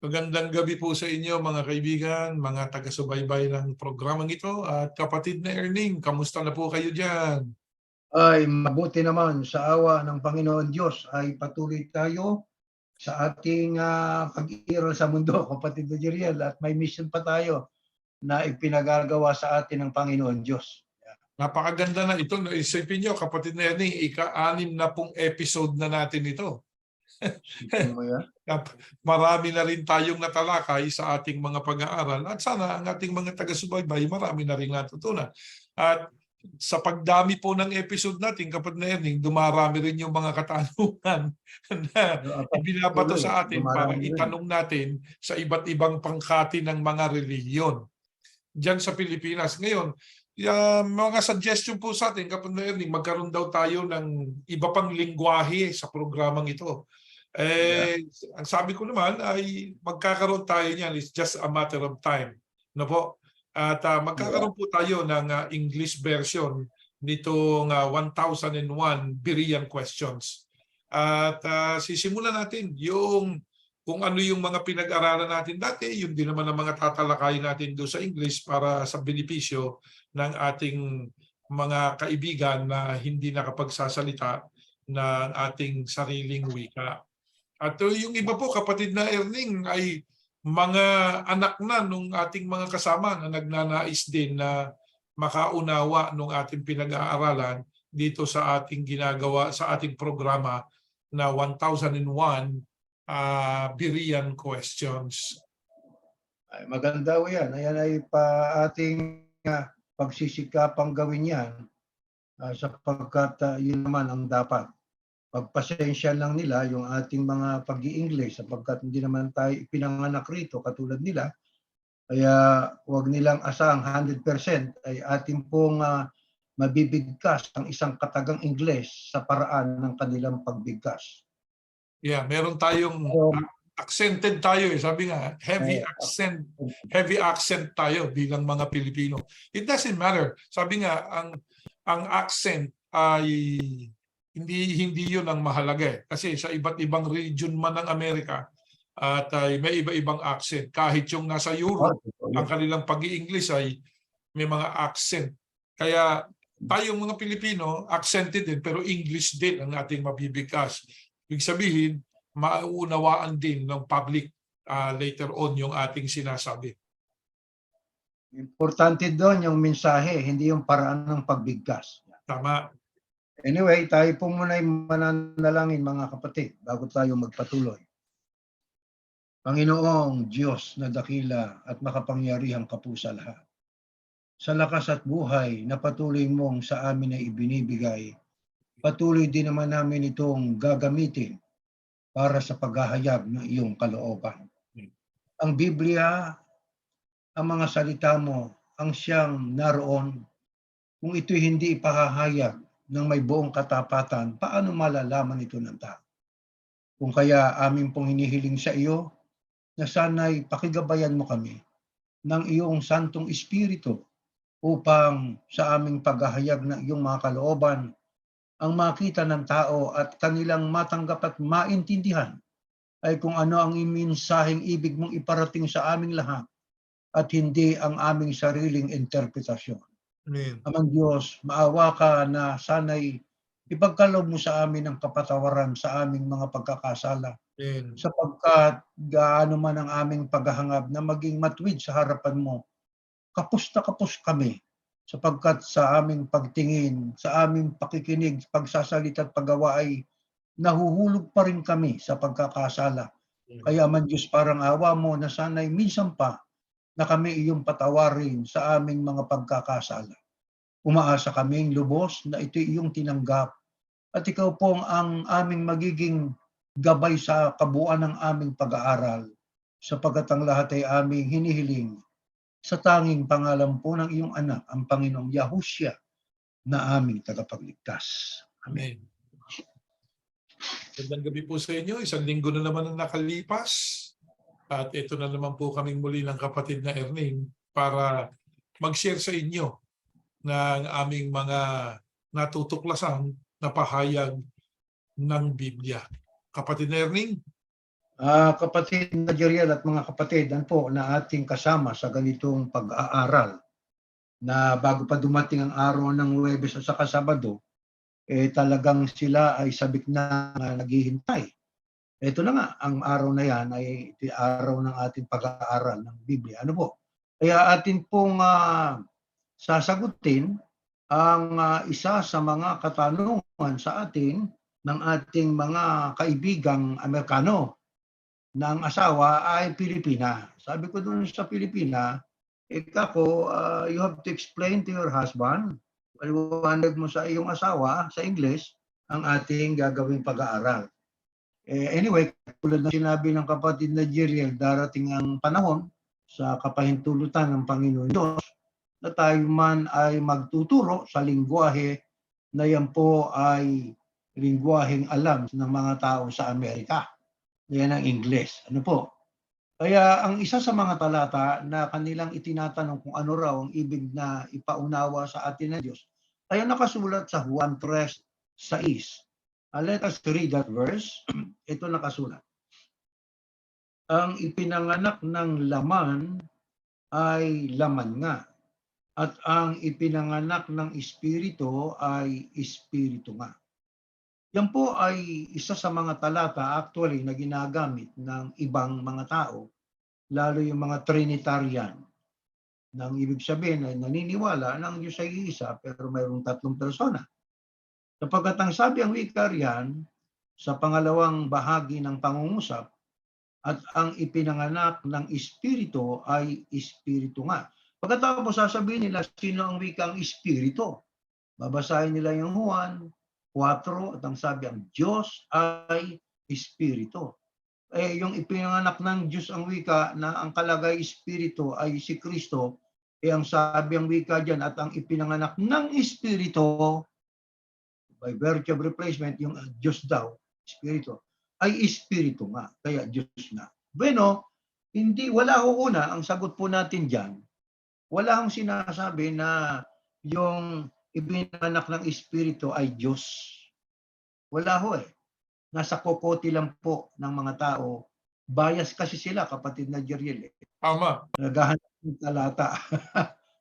Magandang gabi po sa inyo mga kaibigan, mga taga-subaybay ng programang ito at kapatid na Erning, kamusta na po kayo dyan? Ay mabuti naman sa awa ng Panginoon Diyos ay patuloy tayo sa ating pag-iiral sa mundo, kapatid na Jeriel, at may mission pa tayo na ipinagagawa sa atin ng Panginoon Diyos. Napakaganda na ito. Isipin nyo kapatid na Erning, ika-6 na pong episode na natin ito. Sipin mo yan. Marami na rin tayong natalakay sa ating mga pag-aaral at sana ang ating mga taga-subaybay marami na rin natutunan. At sa pagdami po ng episode natin, kapatid na Erning, dumarami rin yung mga katanungan na ibinabato sa atin para itanong natin sa iba't ibang pangkati ng mga relihiyon diyan sa Pilipinas. Ngayon, mga suggestion po sa atin, kapatid na Erning, magkaroon daw tayo ng iba pang lingwahe sa programang ito. Ang sabi ko naman ay magkakaroon tayo niyan, it's just a matter of time. No po? At magkakaroon po tayo ng English version nitong 1001 Berean questions. At sisimulan natin yung kung ano yung mga pinag-aralan natin dati, yun din naman ang mga tatalakayin natin doon sa English para sa benepisyo ng ating mga kaibigan na hindi nakapagsasalita ng ating sariling wika. At yung iba po, kapatid na Erning, ay mga anak na nung ating mga kasama na nagnanais din na makaunawa nung ating pinag-aaralan dito sa ating ginagawa, sa ating programa na 1001 Berean questions. Ay, maganda o yan. Ayan ay ating pagsisikapang gawin yan sapagkat yun naman ang dapat. Pagpasensya lang nila yung ating mga pag-i-English sapagkat hindi naman tayo ipinanganak rito katulad nila. Kaya huwag nilang asang 100% ay ating pong mabibigkas ang isang katagang English sa paraan ng kanilang pagbigkas. Yeah, meron tayong accented tayo eh. Sabi nga, heavy accent tayo bilang mga Pilipino. It doesn't matter. Sabi nga, ang accent ay hindi yun ang mahalaga eh. Kasi sa iba't ibang region man ng Amerika at may iba-ibang accent. Kahit yung nasa Europe, ang kanilang pag-i-English ay may mga accent. Kaya tayong mga Pilipino, accented din pero English din ang ating mabibigkas. Ibig sabihin, mauunawaan din ng public later on yung ating sinasabi. Importante doon yung mensahe, hindi yung paraan ng pagbigkas. Tama. Anyway, tayo po muna ay mananalangin mga kapatid bago tayo magpatuloy. Panginoong Diyos na dakila at makapangyarihang kapusa lahat, sa lakas at buhay na patuloy mong sa amin ay ibinibigay, patuloy din naman namin itong gagamitin para sa paghahayag ng iyong kalooban. Ang Biblia, ang mga salita mo, ang siyang naroon, kung ito'y hindi ipahahayag ng may buong katapatan, paano malalaman ito ng tao? Kung kaya amin pong hinihiling sa iyo, na sana'y pakigabayan mo kami ng iyong Santong Espiritu upang sa aming paghahayag ng iyong mga kalooban, ang makita ng tao at kanilang matanggap at maintindihan ay kung ano ang mensaheng ibig mong iparating sa aming lahat at hindi ang aming sariling interpretasyon. Amen. Amang Diyos, maawa ka na sana'y ipagkaloob mo sa amin ang kapatawaran sa aming mga pagkakasala. Amen. Sapagkat gaano man ang aming paghahangad na maging matuwid sa harapan mo, kapos na kapos kami sapagkat sa aming pagtingin, sa aming pakikinig, pagsasalita at paggawa ay nahuhulog pa rin kami sa pagkakasala. Kaya man Diyos, parang awa mo na sana'y minsan pa na kami iyong patawarin sa aming mga pagkakasala. Umaasa kaming lubos na ito iyong tinanggap at ikaw po ang aming magiging gabay sa kabuuan ng aming pag-aaral sapagkat ang lahat ay aming hinihiling sa tanging pangalan po ng iyong anak, ang Panginoong Yahushua na aming tagapagligtas. Amen. Magandang gabi po sa inyo. Isang linggo na naman ang nakalipas. At ito na naman po kaming muli ng kapatid na Erning para mag-share sa inyo ng aming mga natutuklasan na pahayag ng Biblia. Kapatid na Erning? Kapatid na Jeriel at mga kapatid, yan po na ating kasama sa ganitong pag-aaral na bago pa dumating ang araw ng Huwebes at saka Sabado, talagang sila ay sabik na naghihintay. Ito na nga, ang araw na yan ay araw ng ating pag-aaral ng Biblia. Ano po? Kaya atin pong sasagutin ang isa sa mga katanungan sa atin ng ating mga kaibigang Amerikano na ang asawa ay Pilipina. Sabi ko doon sa Pilipina, kako, you have to explain to your husband, paliwanag mo sa iyong asawa sa English ang ating gagawing pag-aaral. Anyway, tulad ng sinabi ng kapatid na Jeriel, darating ang panahon sa kapahintulutan ng Panginoon Diyos na tayo man ay magtuturo sa lingwahe na yan po ay lingwaheng alam ng mga tao sa Amerika. Yan ang Ingles. Ano po? Kaya ang isa sa mga talata na kanilang itinatanong kung ano raw ang ibig na ipaunawa sa atin ng Diyos ay nakasulat sa Juan 3:6. Let us read that verse. Ito nakasulat. Ang ipinanganak ng laman ay laman nga, at ang ipinanganak ng espiritu ay espiritu nga. Yan po ay isa sa mga talata actually na ginagamit ng ibang mga tao, lalo yung mga Trinitarian. Nang ibig sabihin ay naniniwala na ang Diyos ay isa pero mayroong tatlong persona. Sapagkat ang sabi ang wika riyan sa pangalawang bahagi ng pangungusap, at ang ipinanganak ng espiritu ay espiritu nga. Pagkatapos sasabihin nila sino ang wikang espiritu. Babasahin nila yung Juan 4 at ang sabi ang Diyos ay espiritu. Yung ipinanganak ng Diyos ang wika na ang kalagay espiritu ay si Kristo, ang sabi ang wika diyan at ang ipinanganak ng espiritu by virtue of replacement, yung Diyos daw, espiritu, ay espiritu nga, kaya Diyos na. Bueno, wala ho una, ang sagot po natin diyan, wala hong sinasabi na yung ipinanganak ng espiritu ay Diyos. Wala ho eh. Nasa kokoti lang po ng mga tao. Bias kasi sila, kapatid na Jeriel. Tama. Naghahanap ng talata.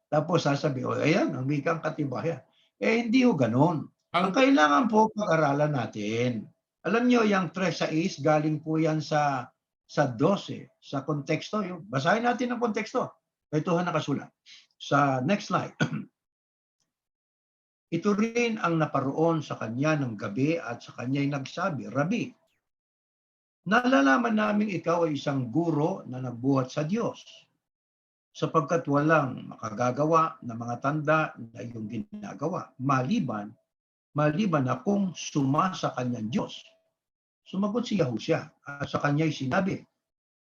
Tapos sasabi, ayan, ang wikang katibayan. Hindi ho ganun. Ang kailangan po pag-aralan natin. Alam nyo, yung 3:6, galing po yan sa 12, sa konteksto. Basahin natin ang konteksto. Ito ang nakasulat. Sa next slide. Ito rin ang naparoon sa kanya ng gabi at sa kanya'y nagsabi, Rabi, nalalaman namin ikaw ay isang guro na nagbuhat sa Diyos, sapagkat walang makagagawa ng mga tanda na iyong ginagawa, maliban na kung sumasa kanyang Diyos. Sumagot si Yahusya at sa kanya'y sinabi,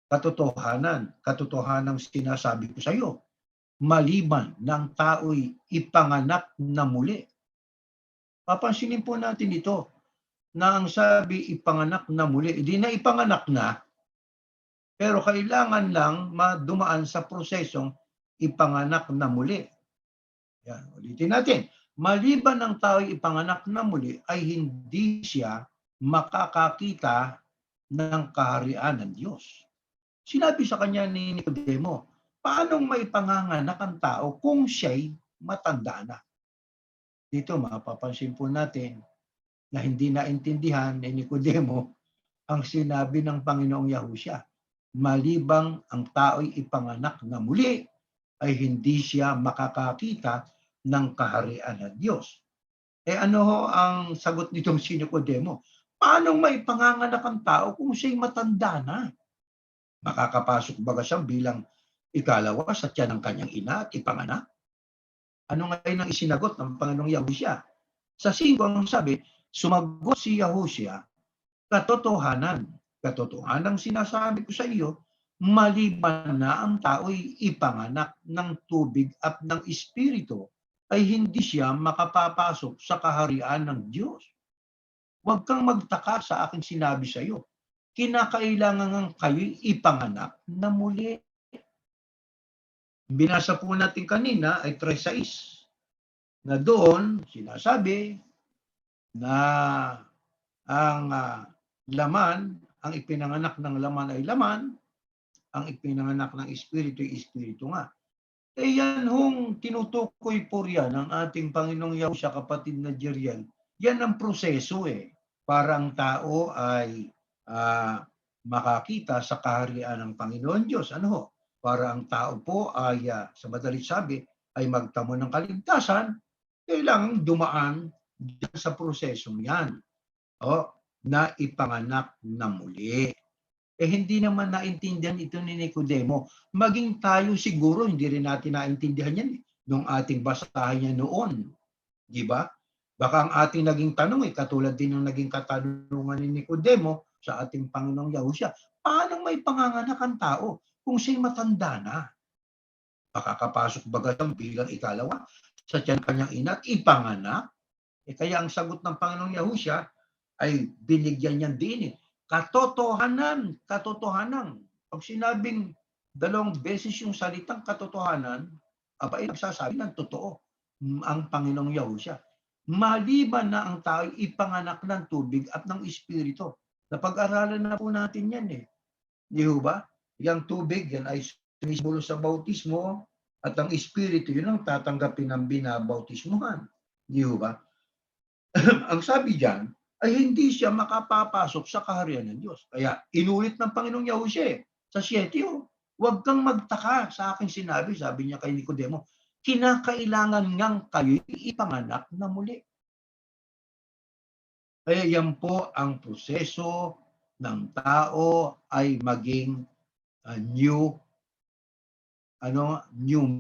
katotohanan sinasabi ko sa iyo, maliban ng tao'y ipanganak na muli. Papansinin po natin ito, na ang sabi ipanganak na muli, hindi na ipanganak na, pero kailangan lang madumaan sa prosesong ipanganak na muli. Yan, ulitin natin. Maliban ng tao'y ipanganak na muli, ay hindi siya makakakita ng kaharian ng Diyos. Sinabi sa kanya ni Nicodemo, paanong maipanganganak ang tao kung siya'y matanda na? Dito mapapansin po natin na hindi naintindihan ni Nicodemo ang sinabi ng Panginoong Yahusya. Malibang ang tao'y ipanganak na muli, ay hindi siya makakakita ng kaharian ng Diyos. Ano ho ang sagot nitong si Nicodemo? Paano maipanganganak ang tao kung siya'y matanda na? Makakapasok ba siya bilang ikalawa sa tiyan ng kanyang ina at ipanganak? Ano ngayon ang isinagot ng Panginoong Yahusya? Sa 5 ang sabi, sumagot si Yahusya, katotohanan sinasabi ko sa iyo, maliban na ang tao'y ipanganak ng tubig at ng espiritu, ay hindi siya makapapasok sa kaharian ng Diyos. Huwag kang magtaka sa aking sinabi sa iyo. Kinakailangan kayo'y ipanganak na muli. Binasa po natin kanina ay 3:6 na doon sinasabi na ang laman ang ipinanganak ng laman ay laman, ang ipinanganak ng espiritu ay espiritu nga. Eh yan hong tinutukoy po riyan ng ating Panginoong Yahushua, kapatid na Jeriel. Yan ang proseso para ang tao ay makakita sa kaharian ng Panginoon Diyos. Ano ho? Para ang tao po ay, sa madalit sabi, ay magtamo ng kaligtasan, kailangang dumaan dyan sa prosesong yan. Na ipanganak na muli. Hindi naman naintindihan ito ni Nicodemo. Maging tayo siguro, hindi rin natin naintindihan yan nung ating basahin niya noon. Di ba? Baka ang ating naging tanong katulad din ng naging katanungan ni Nicodemo sa ating Panginoong Yahushua. Paano may panganganak ang tao kung siya'y matanda na? Makakapasok ba siyang bilang ikalawa sa tiyan kanyang ina at ipanganak? Kaya ang sagot ng Panginoong Yahushua ay binigyan niyan din katotohanan. Pag sinabing 2 beses yung salitang katotohanan, ay nagsasabi ng totoo ang Panginoong Yahushua. Maliban na ang tao ipanganak ng tubig at ng espiritu. Napag-aralan na po natin yan Di ba? Yang tubig, yan ay sumisimbolo sa bautismo, at ang espiritu, yun ang tatanggapin ng binabautismuhan. Di ba? Ang sabi diyan, ay hindi siya makapapasok sa kaharian ng Diyos. Kaya inulit ng Panginoong Yahushua sa 7, huwag kang magtaka sa aking sinabi, sabi niya kay Nicodemo, kinakailangan ngang kayo'y ipanganak na muli. Kaya yan po ang proseso ng tao ay maging new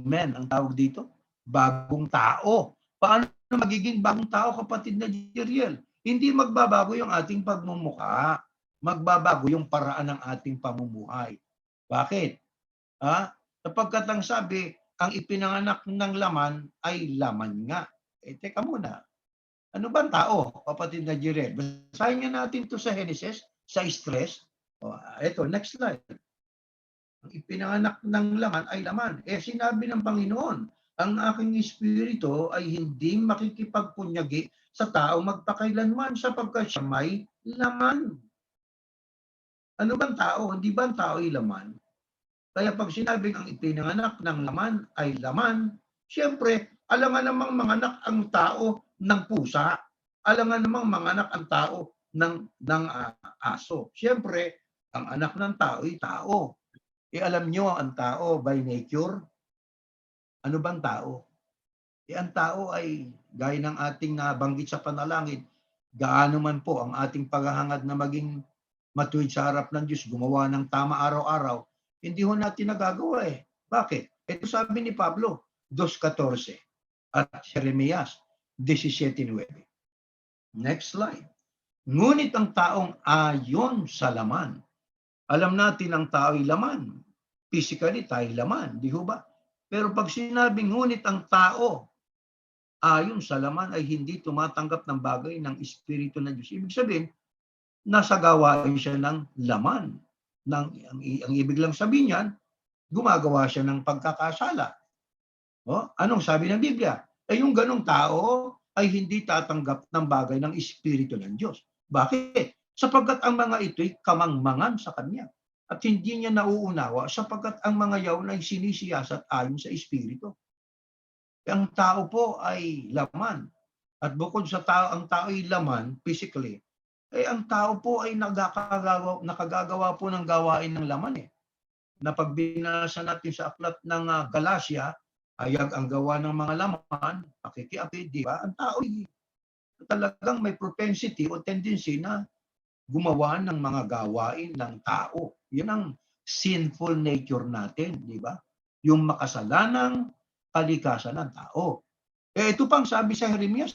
man ang tawag dito, bagong tao. Paano magiging bagong tao, kapatid na Jeriel? Hindi magbabago yung ating pagmumukha. Magbabago yung paraan ng ating pamumuhay. Bakit? Sapagkat ang sabi, ang ipinanganak ng laman ay laman nga. Teka muna. Ano ba ang tao, kapatid na Jeriel? Basahin nga natin ito sa Genesis, sa stress. Ito, next slide. Ang ipinanganak ng laman ay laman. Sinabi ng Panginoon, ang aking espiritu ay hindi makikipagpunyagi sa tao magpakailanman sapagkat siya may laman. Ano bang tao? Hindi ba ang tao ay laman? Kaya pag sinabing ang ipinanganak ng laman ay laman, siyempre, alangan namang manganak ang tao ng pusa. Alangan namang manganak ang tao ng aso. Siyempre, ang anak ng tao ay tao. Alam nyo, ang tao by nature, ano bang tao? Ang tao ay, gaya ng ating nabanggit sa panalangin, gaano man po ang ating paghahangad na maging matuwid sa harap ng Diyos, gumawa ng tama araw-araw, hindi ho natin nagagawa Bakit? Ito sabi ni Pablo, 2:14 at Jeremias 17:9. Next slide. Ngunit ang taong ayon sa laman, alam natin ang tao ay laman. Physically, tayo laman. Di ho ba? Pero pag sinabing ngunit ang tao ayon sa laman ay hindi tumatanggap ng bagay ng Espiritu ng Diyos. Ibig sabihin, nasa gawain siya ng laman. Ang ibig lang sabihin niyan, gumagawa siya ng pagkakasala. Anong sabi ng Biblia? Yung ganong tao ay hindi tatanggap ng bagay ng Espiritu ng Diyos. Bakit? Sapagkat ang mga ito'y kamangmangan sa kanya. At hindi niya nauunawa sapagkat ang mga yaon ay sinisiyasat ayon sa Espiritu. Ang tao po ay laman. At bukod sa tao, ang tao ay laman physically, ang tao po ay nakagagawa po ng gawain ng laman Na pag binasa natin sa aklat ng Galacia, hayag ang gawa ng mga laman, pakikiapid, di ba? Ang tao ay talagang may propensity o tendency na gumawa ng mga gawain ng tao. Yan ang sinful nature natin, di ba? Yung makasalanang kalikasan ng tao. Ito pang sabi sa Jeremias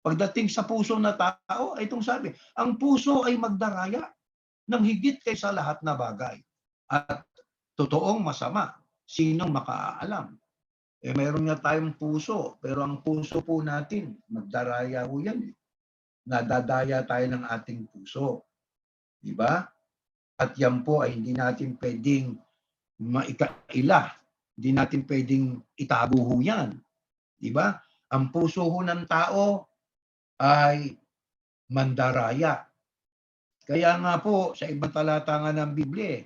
Pagdating sa puso na tao, itong sabi, ang puso ay magdaraya ng higit kaysa lahat na bagay. At totoong masama, sinong makaalam? Mayroon nga tayong puso, pero ang puso po natin, magdaraya po yan. Nadadaya tayo ng ating puso. Di ba? At yan po ay hindi natin pwedeng maikaila. Hindi natin pwedeng itago yan. Di ba? Ang puso ho ng tao ay mandaraya. Kaya nga po, sa ibang talata nga ng Biblia,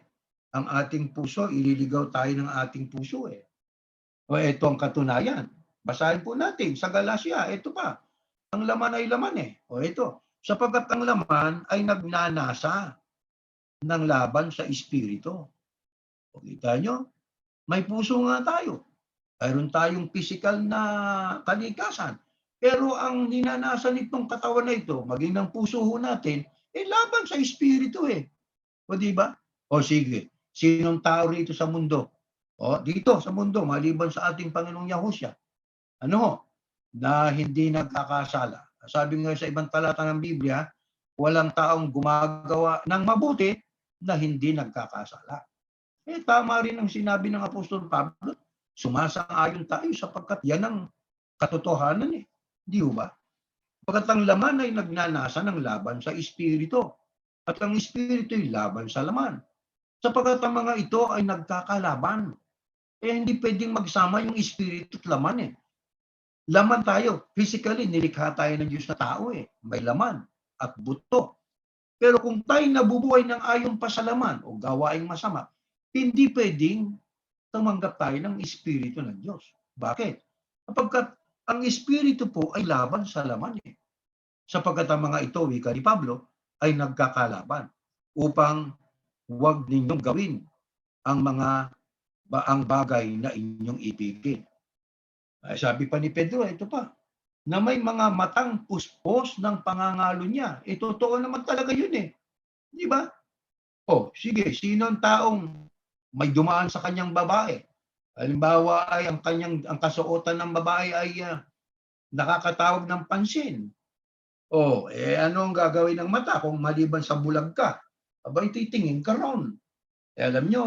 ang ating puso, ililigaw tayo ng ating puso eh. O ito ang katunayan. Basahin po natin sa Galacia, ito pa. Ang laman ay laman eh. O ito, sapagkat ang laman ay nagnanasa ng laban sa espiritu. O kita nyo, may puso nga tayo. Mayroon tayong physical na kalikasan. Pero ang ninanasa nitong katawan na ito, maging ng puso ho natin, laban sa espiritu eh. O di ba? O sige, sinong tao rito sa mundo? O dito sa mundo, maliban sa ating Panginoong Yahusya, ano? Na hindi nagkakasala. Sabi nga sa ibang talata ng Biblia, walang taong gumagawa ng mabuti na hindi nagkakasala. Tama rin ang sinabi ng Apostol Pablo, sumasang-ayon tayo sapagkat yan ang katotohanan eh. Di ba? Pagkat ang laman ay nagnanasa ng laban sa espiritu. At ang espiritu ay laban sa laman. Sapagkat ang mga ito ay nagkakalaban. Hindi pwedeng magsama yung espiritu at laman eh. Laman tayo. Physically, nilikha tayo ng Diyos na tao eh. May laman at buto. Pero kung tayo nabubuhay ng ayon pa sa laman o gawaing masama, hindi pwedeng tumanggap tayo ng espiritu ng Diyos. Bakit? Sapagkat ang espiritu po ay laban sa laman eh. Sapagkat ang mga ito, wika ni Pablo, ay nagkakalaban upang huwag ninyong gawin ang bagay na inyong ibigin. Sabi pa ni Pedro, ito pa, na may mga matang puspos ng pangangalo niya. Totoo naman talaga yun eh. Di ba? Sige, sino ang taong may dumaan sa kanyang babae? Halimbawa ay ang kasuotan ng babae ay nakakatawag ng pansin. Ano ang gagawin ng mata kung maliban sa bulag ka? Abay, titingin ka ron. Alam nyo,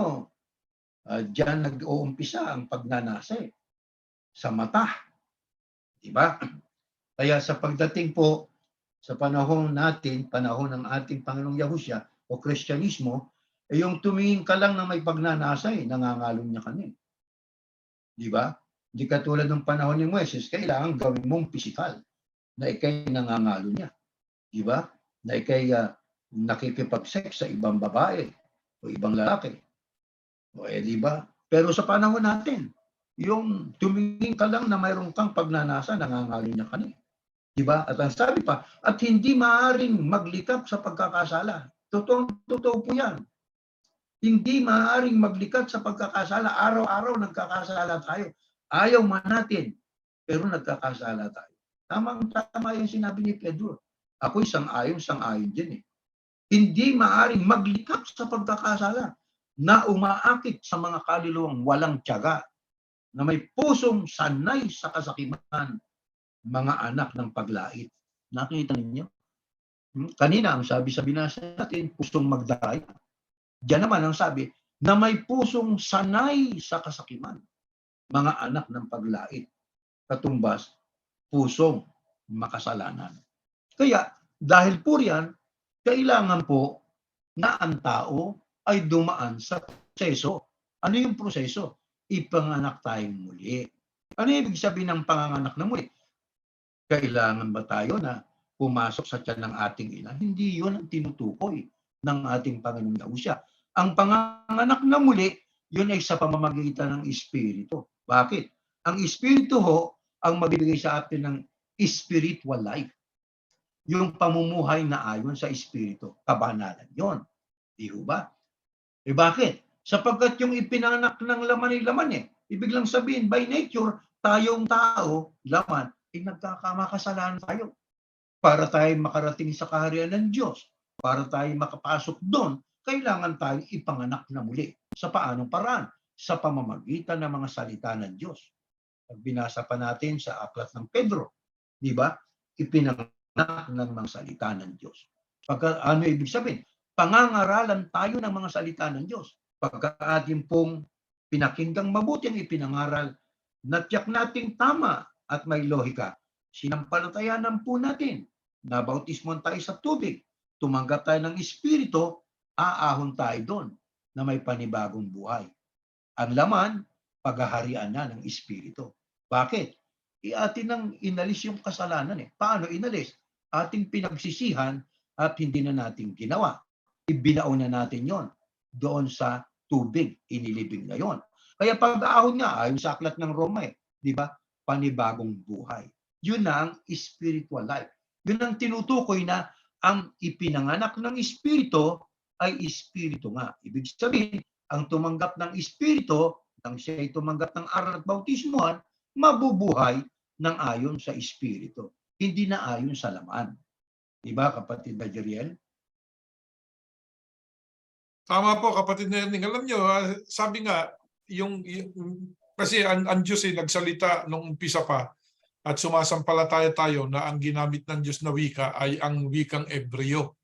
diyan nag-uumpisa ang pagnanasa eh. Sa mata. Diba? Kaya sa pagdating po sa panahon natin, panahon ng ating Panginoong Yahusya o Kristyanismo, yung tumingin ka lang na may pagnanasa nangangalon niya ka na eh. Diba? Hindi katulad ng panahon ni Moises, kailangan gawin mong pisikal na ikay nangangalo niya. Diba? Na ikay nakikipag-sex sa ibang babae o ibang lalaki. Diba? Pero sa panahon natin, yung tumingin ka lang na mayroon kang pagnanasa, nangangalo niya ka na. Diba? At ang sabi pa, at hindi maaaring maglikap sa pagkakasala. Totoo po yan. Hindi maaaring maglikat sa pagkakasala. Araw-araw nagkakasala tayo. Ayaw man natin, pero nagkakasala tayo. Tamang-tama yung sinabi ni Pedro. Ako'y sang-ayon din eh. Hindi maaaring maglikap sa pagkakasala na umaakit sa mga kaluluwang walang tiyaga, na may pusong sanay sa kasakiman, mga anak ng paglait. Nakita ninyo? Kanina, ang sabi sa binasa natin, pusong magdaya. Diyan naman ang sabi, na may pusong sanay sa kasakiman, mga anak ng paglait. Katumbas, pusong makasalanan. Kaya, dahil po riyan, kailangan po na ang tao ay dumaan sa proseso. Ano yung proseso? Ipanganak tayong muli. Ano ibig sabihin ng panganganak na muli? Kailangan ba tayo na pumasok sa tiyan ng ating ina? Hindi yun ang tinutukoy ng ating Panginoong Yahusya. Ang panganganak na muli, yun ay sa pamamagitan ng Espiritu. Bakit? Ang Espiritu ho, ang magbibigay sa atin ng spiritual life. Yung pamumuhay na ayon sa Espiritu. Kabanalan yun. Di ba? Bakit? Sapagkat yung ipinanganak ng laman ay laman eh. Ibig lang sabihin, by nature, tayong tao, laman, nagkakamakasalanan tayo. Para tayo makarating sa kaharian ng Diyos, para tayo makapasok doon, kailangan tayong ipanganak na muli. Sa paanong paraan? Sa pamamagitan ng mga salita ng Diyos. Pag binasa pa natin sa aklat ng Pedro, di ba? Ipinanganak ng mga salita ng Diyos. Ano ibig sabihin? Pangangaralan tayo ng mga salita ng Diyos. Pagka ating pong pinakinggang mabuti ang ipinangaral, natiyak nating tama at may lohika, sinampalatayanan po natin, nabautismon tayo sa tubig, tumanggap tayo ng Espiritu, aahon tayo doon na may panibagong buhay. Ang laman, paghaharian na ng Espiritu. Bakit? Atin nang inalis yung kasalanan eh. Paano inalis? Ating pinagsisihan at hindi na natin ginawa. Ibinaon na natin yon doon sa tubig, inilibing na yon. Kaya pag-ahon nga, ayon sa aklat ng Roma, di ba? Panibagong buhay. Yun na ang spiritual life. Yun ang tinutukoy na ang ipinanganak ng Espiritu ay Espiritu nga. Ibig sabihin, ang tumanggap ng Espiritu, nang siya ay tumanggap ng aral at bautismuhan, mabubuhay ng ayon sa Espiritu. Hindi na ayon sa laman. Di ba, kapatid na Jeriel? Tama po, kapatid na Erning. Alam nyo, sabi nga, kasi ang Diyos ay nagsalita nung umpisa pa at sumasampalataya tayo na ang ginamit ng Diyos na wika ay ang wikang Ebreo.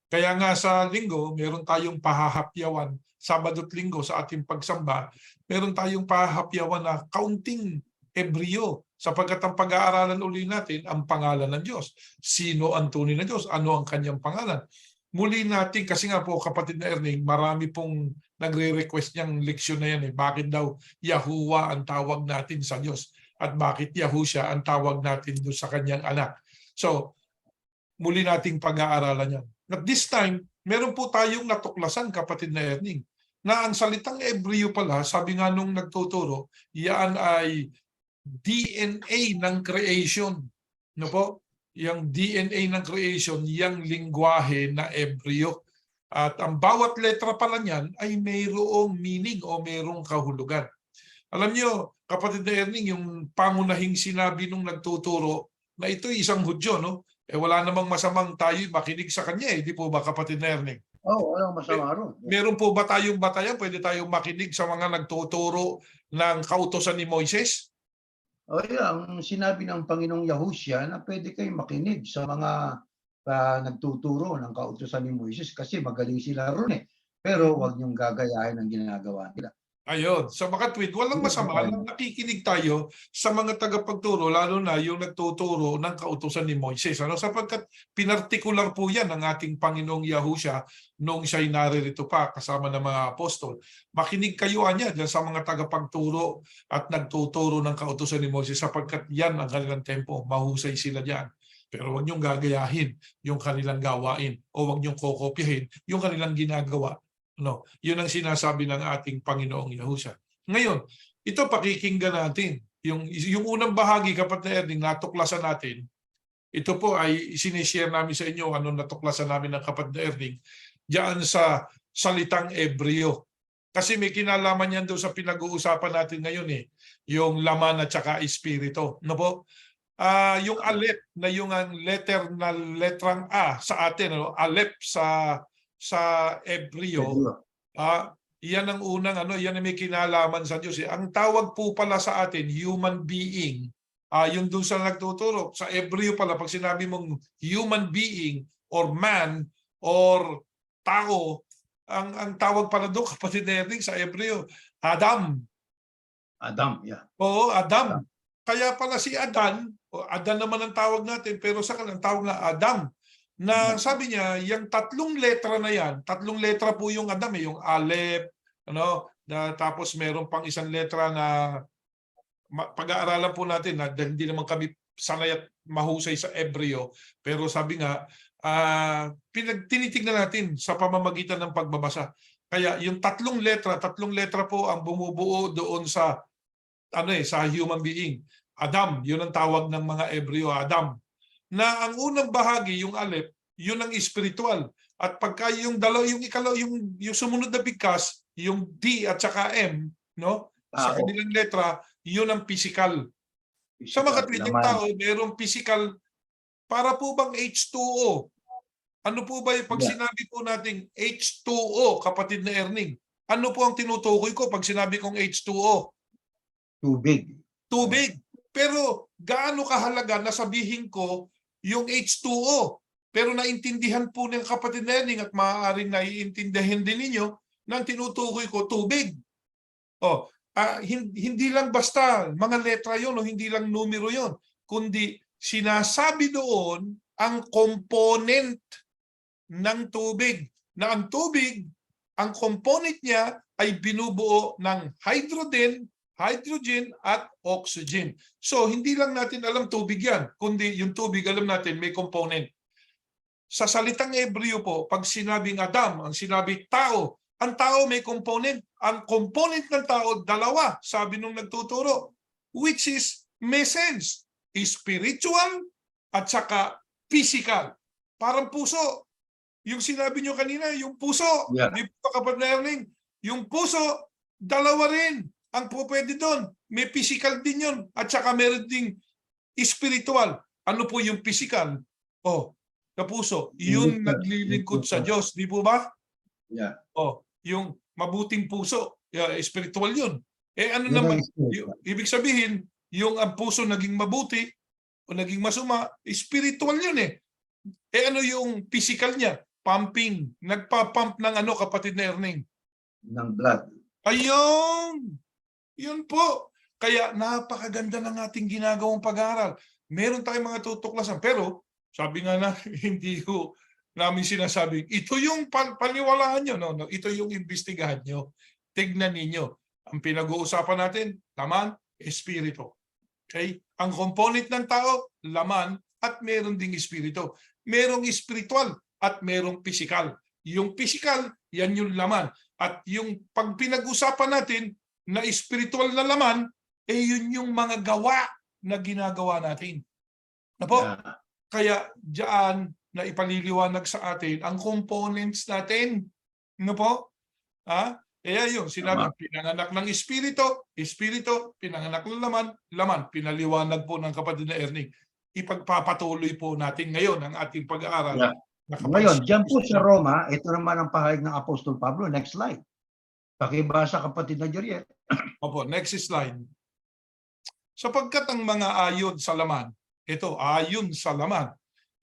Kaya nga sa linggo, meron tayong pahahapyawan. Sabado at linggo sa ating pagsamba, meron tayong pahahapyawan na kaunting Ebreo sapagkat ang pag-aaralan uli natin ang pangalan ng Diyos. Sino ang tunay na Diyos? Ano ang kanyang pangalan? Muli natin, kasi nga po kapatid na Erning, marami pong nagre-request niyang leksyon na yan. Bakit daw Yahuwah ang tawag natin sa Diyos? At bakit Yahusha ang tawag natin doon sa kanyang anak? So, muli nating pag-aaralan yan. At this time, meron po tayong natuklasan, kapatid na Erning, na ang salitang Ebreo pala, sabi nga nung nagtuturo, yan ay DNA ng creation. No po? Yung DNA ng creation, yung lingwahe na Ebreo. At ang bawat letra pala niyan ay mayroong meaning o mayroong kahulugan. Alam niyo, kapatid na Erning, yung pangunahing sinabi nung nagtuturo na ito isang Hudyo, no? Wala namang masamang tayo makinig sa kanya, di po ba, kapatid na Erning? Oo, walang masama ron. Meron po ba tayong batayan? Pwede tayong makinig sa mga nagtuturo ng kautosan ni Moises? O ang sinabi ng Panginoong Yahushua na pwede kayong makinig sa mga nagtuturo ng kautusan ni Moises kasi magaling sila ron eh. Pero huwag niyong gagayahin ang ginagawa nila. Ayun. Sa mga tweet, walang masama na nakikinig tayo sa mga tagapagturo, lalo na yung nagtuturo ng kautusan ni Moises. Sapagkat pinartikular po yan ng ating Panginoong Yahushua nung siya'y naririto pa kasama ng mga apostol. Makinig kayo niya dyan sa mga tagapagturo at nagtuturo ng kautusan ni Moises sapagkat yan ang kanilang tempo. Mahusay sila dyan. Pero huwag niyong gagayahin yung kanilang gawain o huwag niyong kokopyahin yung kanilang ginagawa. No, yun ang sinasabi ng ating Panginoong Yahushua. Ngayon, ito pakikinggan natin. Yung unang bahagi, kapatid na Erning, natuklasan natin. Ito po ay sinishare namin sa inyo anong natuklasan namin ng kapatid na Erning diyan sa salitang Ebreo. Kasi may kinalaman yan doon sa pinag-uusapan natin ngayon eh. Yung laman at saka espiritu. No po? Yung Aleph na yung ang letrang A sa atin, Aleph sa Ebreo, yan ang unang yan ang may kinalaman sa Diyos. Ang tawag po pala sa atin, human being, yung doon sa nagtuturo, sa Ebreo pala, pag sinabi mong human being or man or tao, ang tawag pala doon, kapatid na Erning, sa Ebreo, Adam. Adam, yeah. Oo, Adam. Kaya pala si Adan, Adan naman ang tawag natin, pero sa kanilang tawag na Adam. Na sabi niya, yung tatlong letra na yan, tatlong letra po yung Adam, yung Aleph, tapos meron pang isang letra na pag-aaralan po natin na hindi naman kami sanay at mahusay sa Ebreo, pero sabi nga, tinitignan natin sa pamamagitan ng pagbabasa. Kaya yung tatlong letra po ang bumubuo doon sa sa human being. Adam, yun ang tawag ng mga Ebreo, Adam. Na ang unang bahagi, yung Aleph, yun ang spiritual. At pagka yung yung sumunod na bigkas, yung D at saka M, sa kanilang letra, yun ang physical. Sa mga katwitong tao, mayroong physical. Para po bang H2O? Ano po ba yung pag sinabi po nating H2O, kapatid na Erning? Ano po ang tinutukoy ko pag sinabi kong H2O? Tubig. Tubig. Pero gaano kahalaga na sabihin ko yung H2O? Pero naintindihan po ng kapatid na Erning at maaaring naiintindihan din ninyo nang tinutukoy ko tubig. Hindi lang basta mga letra yon o hindi lang numero yon, kundi sinasabi doon ang component ng tubig. Na ang tubig, ang component niya ay binubuo ng hydrogen at oxygen. So hindi lang natin alam tubig yan, kundi yung tubig alam natin may component. Sa salitang Hebreo po, pag sinabing Adam, ang sinabi tao, ang tao may component. Ang component ng tao, dalawa, sabi nung nagtuturo, which is message, spiritual at saka physical. Parang puso. Yung sinabi nyo kanina, yung puso, Yeah. di ba kapatid na Erling? Yung puso, dalawa rin ang pwede doon. May physical din yun. At saka meron ding spiritual. Ano po yung physical? Oh, na puso. Yun naglilingkod sa Diyos. Di po ba? Yeah. Oh, yung mabuting puso. Spiritual yun. Ano Yun naman? ang spiritual. Ibig sabihin, yung ang puso naging mabuti o naging masuma, spiritual yun eh. Ano yung physical niya? Pumping. Nagpa-pump ng ano, kapatid na Erning? Ng blood. Ayun! Yun po. Kaya napakaganda ng ating ginagawang pag-aaral. Meron tayong mga tutuklasan. Pero, sabi nga na, hindi ko namin sinasabing, ito yung paniwalaan nyo. No? Ito yung imbestigahan nyo. Tignan ninyo. Ang pinag-uusapan natin, laman, espiritu. Okay? Ang component ng tao, laman, at meron ding espiritu. Merong spiritual at merong physical. Yung physical, yan yung laman. At yung pag pinag-usapan natin na spiritual na laman, yun yung mga gawa na ginagawa natin. Na po? Yeah. Kaya diyan na ipaliliwanag sa atin ang components natin. No po? Kaya yun, sinabi, pinanganak ng espiritu, espiritu, pinanganak ng laman, laman. Pinaliwanag po ng kapatid na Erning. Ipagpapatuloy po natin ngayon ang ating pag-aaral. Yeah. Ngayon, dyan po sa Roma, ito naman ang pahayag ng Apostol Pablo. Next slide. Pakibasa, kapatid na Jeriel. Opo, next slide. Sapagkat ang mga ayon sa laman, ito, ayon sa laman,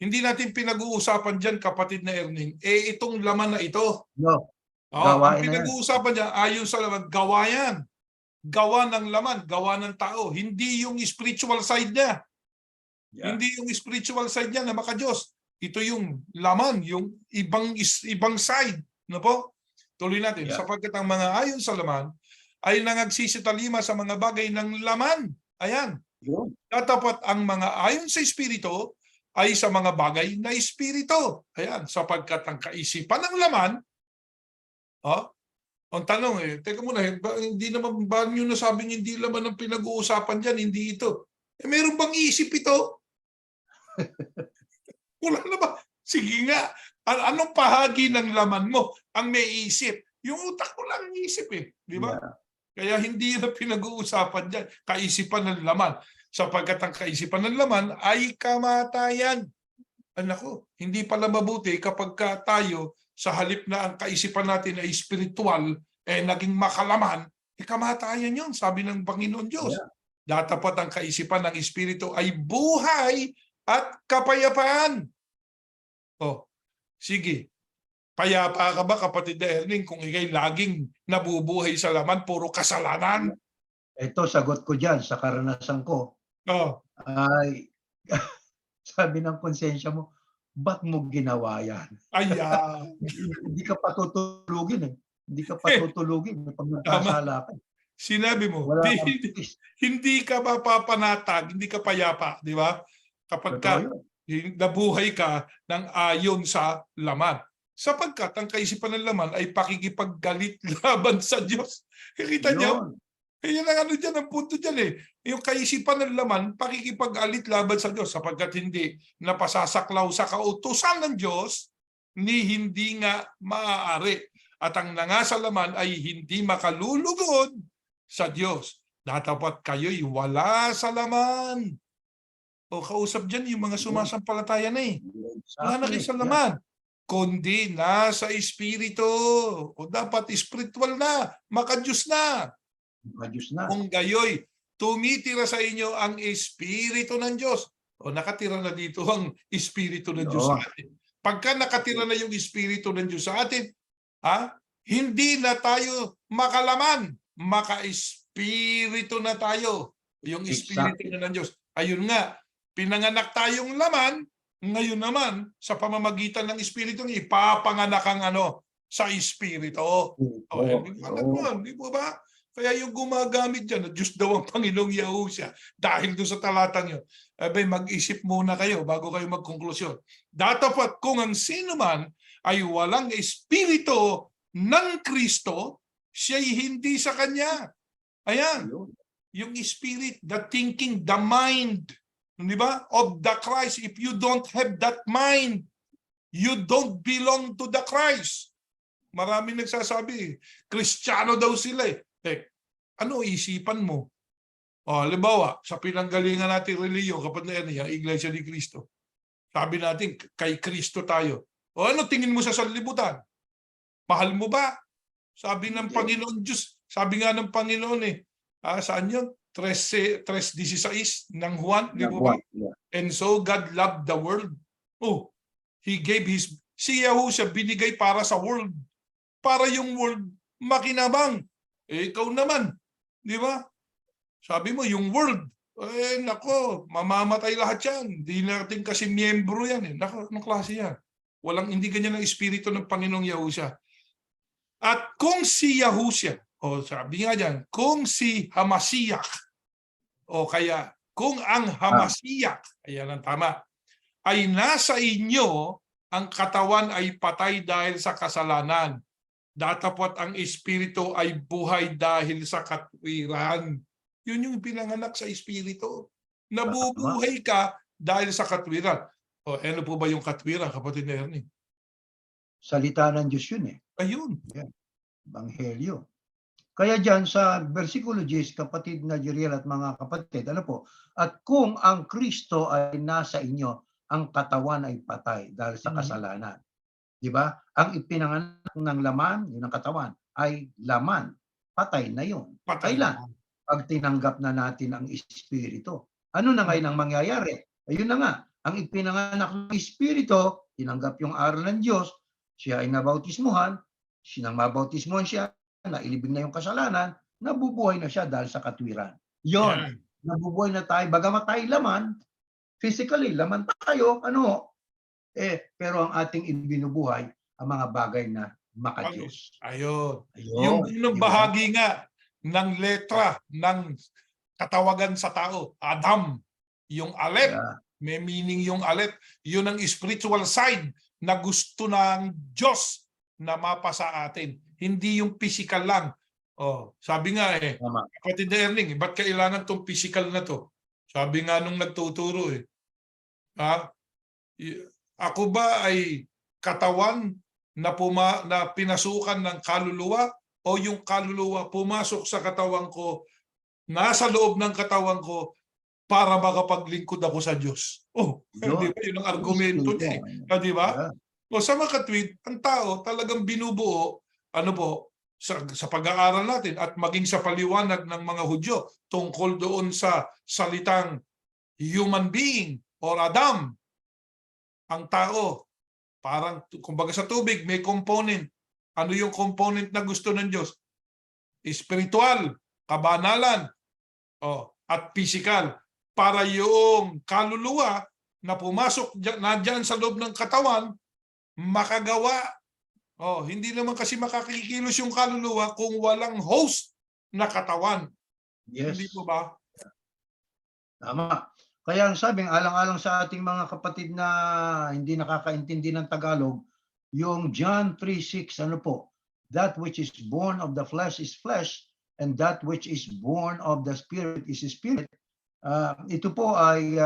hindi natin pinag-uusapan dyan, kapatid na Erning, itong laman na ito. No. Ang Gawain na yan. pinag-uusapan dyan, ayon sa laman, gawa yan. Gawa ng laman, gawa ng tao. Hindi yung spiritual side niya. Yeah. Hindi yung spiritual side niya na maka-Diyos. Ito yung laman, yung ibang side. No po? Tuloy natin. Yeah. Sapagkat ang mga ayon sa laman ay nangagsisitalima sa mga bagay ng laman. Ayan. Yun. Tatapat ang mga ayon sa espiritu ay sa mga bagay na espiritu. Ayan. Sapagkat ang kaisipan ng laman, ang tanong teka muna, hindi naman ba nyo nasabing hindi laman ang pinag-uusapan dyan, hindi ito. Meron bang isip ito? Wala na ba? Sige nga. Anong bahagi ng laman mo ang may isip? Yung utak mo lang ang isip Di ba? Yeah. Kaya hindi na pinag-uusapan dyan. Kaisipan ng laman. Sapagkat ang kaisipan ng laman ay kamatayan. Nako, hindi pala mabuti kapag tayo sa halip na ang kaisipan natin ay spiritual, naging makalaman, kamatayan yun, sabi ng Panginoon Diyos. Yeah. Datapat ang kaisipan ng espiritu ay buhay at kapayapaan. Sige. Payapa ka ba, kapatid na Erning, kung ikay laging nabubuhay sa laman, puro kasalanan? Ito, sagot ko dyan sa karanasan ko. Ay, sabi ng konsensya mo, ba't mo ginawa yan? Hindi ka patutulugin Hindi ka patutulugin pag nagkasala ka. Sinabi mo, hindi ka mapapanatag, hindi ka payapa, di ba? Kapag nabuhay ka ng ayon sa laman. Sapagkat ang kaisipan ng laman ay pakikipaggalit laban sa Diyos. Kita niyo? Yan ang dyan, ang punto dyan Yung kaisipan ng laman, pakikipag-alit laban sa Diyos sapagkat hindi napasasaklaw sa kautusan ng Diyos ni hindi nga maaari. At ang nangasa laman ay hindi makalulugod sa Diyos. Datapat kayo'y wala sa laman. Kausap dyan yung mga sumasampalataya na Wala na kayo sa laman. Kundi nasa espiritu. Dapat spiritual na, maka-Diyos na. Kung gayoy, tumitira sa inyo ang espiritu ng Diyos. Nakatira na dito ang espiritu ng Diyos sa atin. Pagka nakatira na yung espiritu ng Diyos sa atin, hindi na tayo makalaman. Maka-espiritu na tayo. Yung espiritu na ng Diyos. Ayun nga, pinanganak tayong laman, ngayon naman, sa pamamagitan ng espiritu, ipapanganak ang sa espiritu. Di po ba? Kaya yung gumagamit dyan, na Diyos daw ang Panginoong Yahusha, dahil doon sa talatang yun, abay, mag-isip muna kayo bago kayo magkonklusyon. Datapat kung ang sino man ay walang espiritu ng Kristo, siya'y hindi sa Kanya. Ayan, yung spirit, the thinking, the mind, di ba, of the Christ. If you don't have that mind, you don't belong to the Christ. Maraming nagsasabi, Kristiyano daw sila eh. Ano isipan mo? Halimbawa, sa pinanggalingan natin reliyon, kapag na yan, Iglesia ni Cristo. Sabi natin, kay Kristo tayo. Ano tingin mo sa sanlibutan? Mahal mo ba? Sabi ng Panginoon Diyos, sabi nga ng Panginoon saan yun? 3:16 ng Juan, di ba? And so God loved the world. He gave si Yahusha binigay para sa world. Para yung world makinabang. Ikaw naman, di ba? Sabi mo, yung world, nako, mamamatay lahat yan. Hindi natin kasi miyembro yan. Nako, anong klase yan? Hindi ganyan ang espiritu ng Panginoong Yahusha. At kung si Yahusha, sabi nga dyan, kung si Hamasiyak, kaya kung ang Hamasiyak, ayan ang tama, ay nasa inyo, ang katawan ay patay dahil sa kasalanan. Datapot ang espiritu ay buhay dahil sa katwiran. Yun yung pinanganak sa espiritu. Nabubuhay ka dahil sa katwiran. Ano po ba yung katwiran, kapatid na Ernie? Salita ng Diyos yun eh. Ayun. Ebanghelyo. Kaya dyan sa versikulo 10, kapatid na Jeriel at mga kapatid, at kung ang Kristo ay nasa inyo, ang katawan ay patay dahil sa kasalanan. Di ba? Ang ipinanganak ng laman, yun ang katawan, ay laman. Patay na yun. Kailan? Pag tinanggap na natin ang Espiritu. Ano na ngayon ang mangyayari? Ayun na nga. Ang ipinanganak ng Espiritu, tinanggap yung aral ng Diyos, siya ay nabautismuhan, sinang mabautismuhan siya, nailibing na yung kasalanan, nabubuhay na siya dahil sa katwiran. Yon, nabubuhay na tayo. Bagamat tayo laman, physically, laman tayo, pero ang ating ibinubuhay, ang mga bagay na makadiyos. Ayun. Yung bahagi nga ng letra ng katawagan sa tao, Adam, yung Aleph, may meaning yung Aleph, yun ang spiritual side na gusto ng Diyos na mapasa atin. Hindi yung physical lang. Sabi nga kapatid na Erning, ba't kailangan tong physical na to? Sabi nga nung nagtuturo ako ba ay katawan na pinasukan ng kaluluwa o yung kaluluwa pumasok sa katawan ko, nasa loob ng katawan ko para makapaglingkod ako sa Diyos? Di ba? Yun ang argumento niya. Di ba? Sa makatwid, ang tao talagang binubuo, sa pag-aaral natin at maging sa paliwanag ng mga Hudyo tungkol doon sa salitang human being or Adam. Ang tao, parang kumbaga sa tubig, may component. Ano yung component na gusto ng Diyos? Spiritual, kabanalan, at physical. Para yung kaluluwa na pumasok nandyan sa loob ng katawan, makagawa. Hindi naman kasi makakikilos yung kaluluwa kung walang host na katawan. Yes. Hindi po ba? Tama. Kaya ang sabing, alang-alang sa ating mga kapatid na hindi nakakaintindi ng Tagalog, yung John 3:6, that which is born of the flesh is flesh, and that which is born of the spirit is spirit. Ito po ay,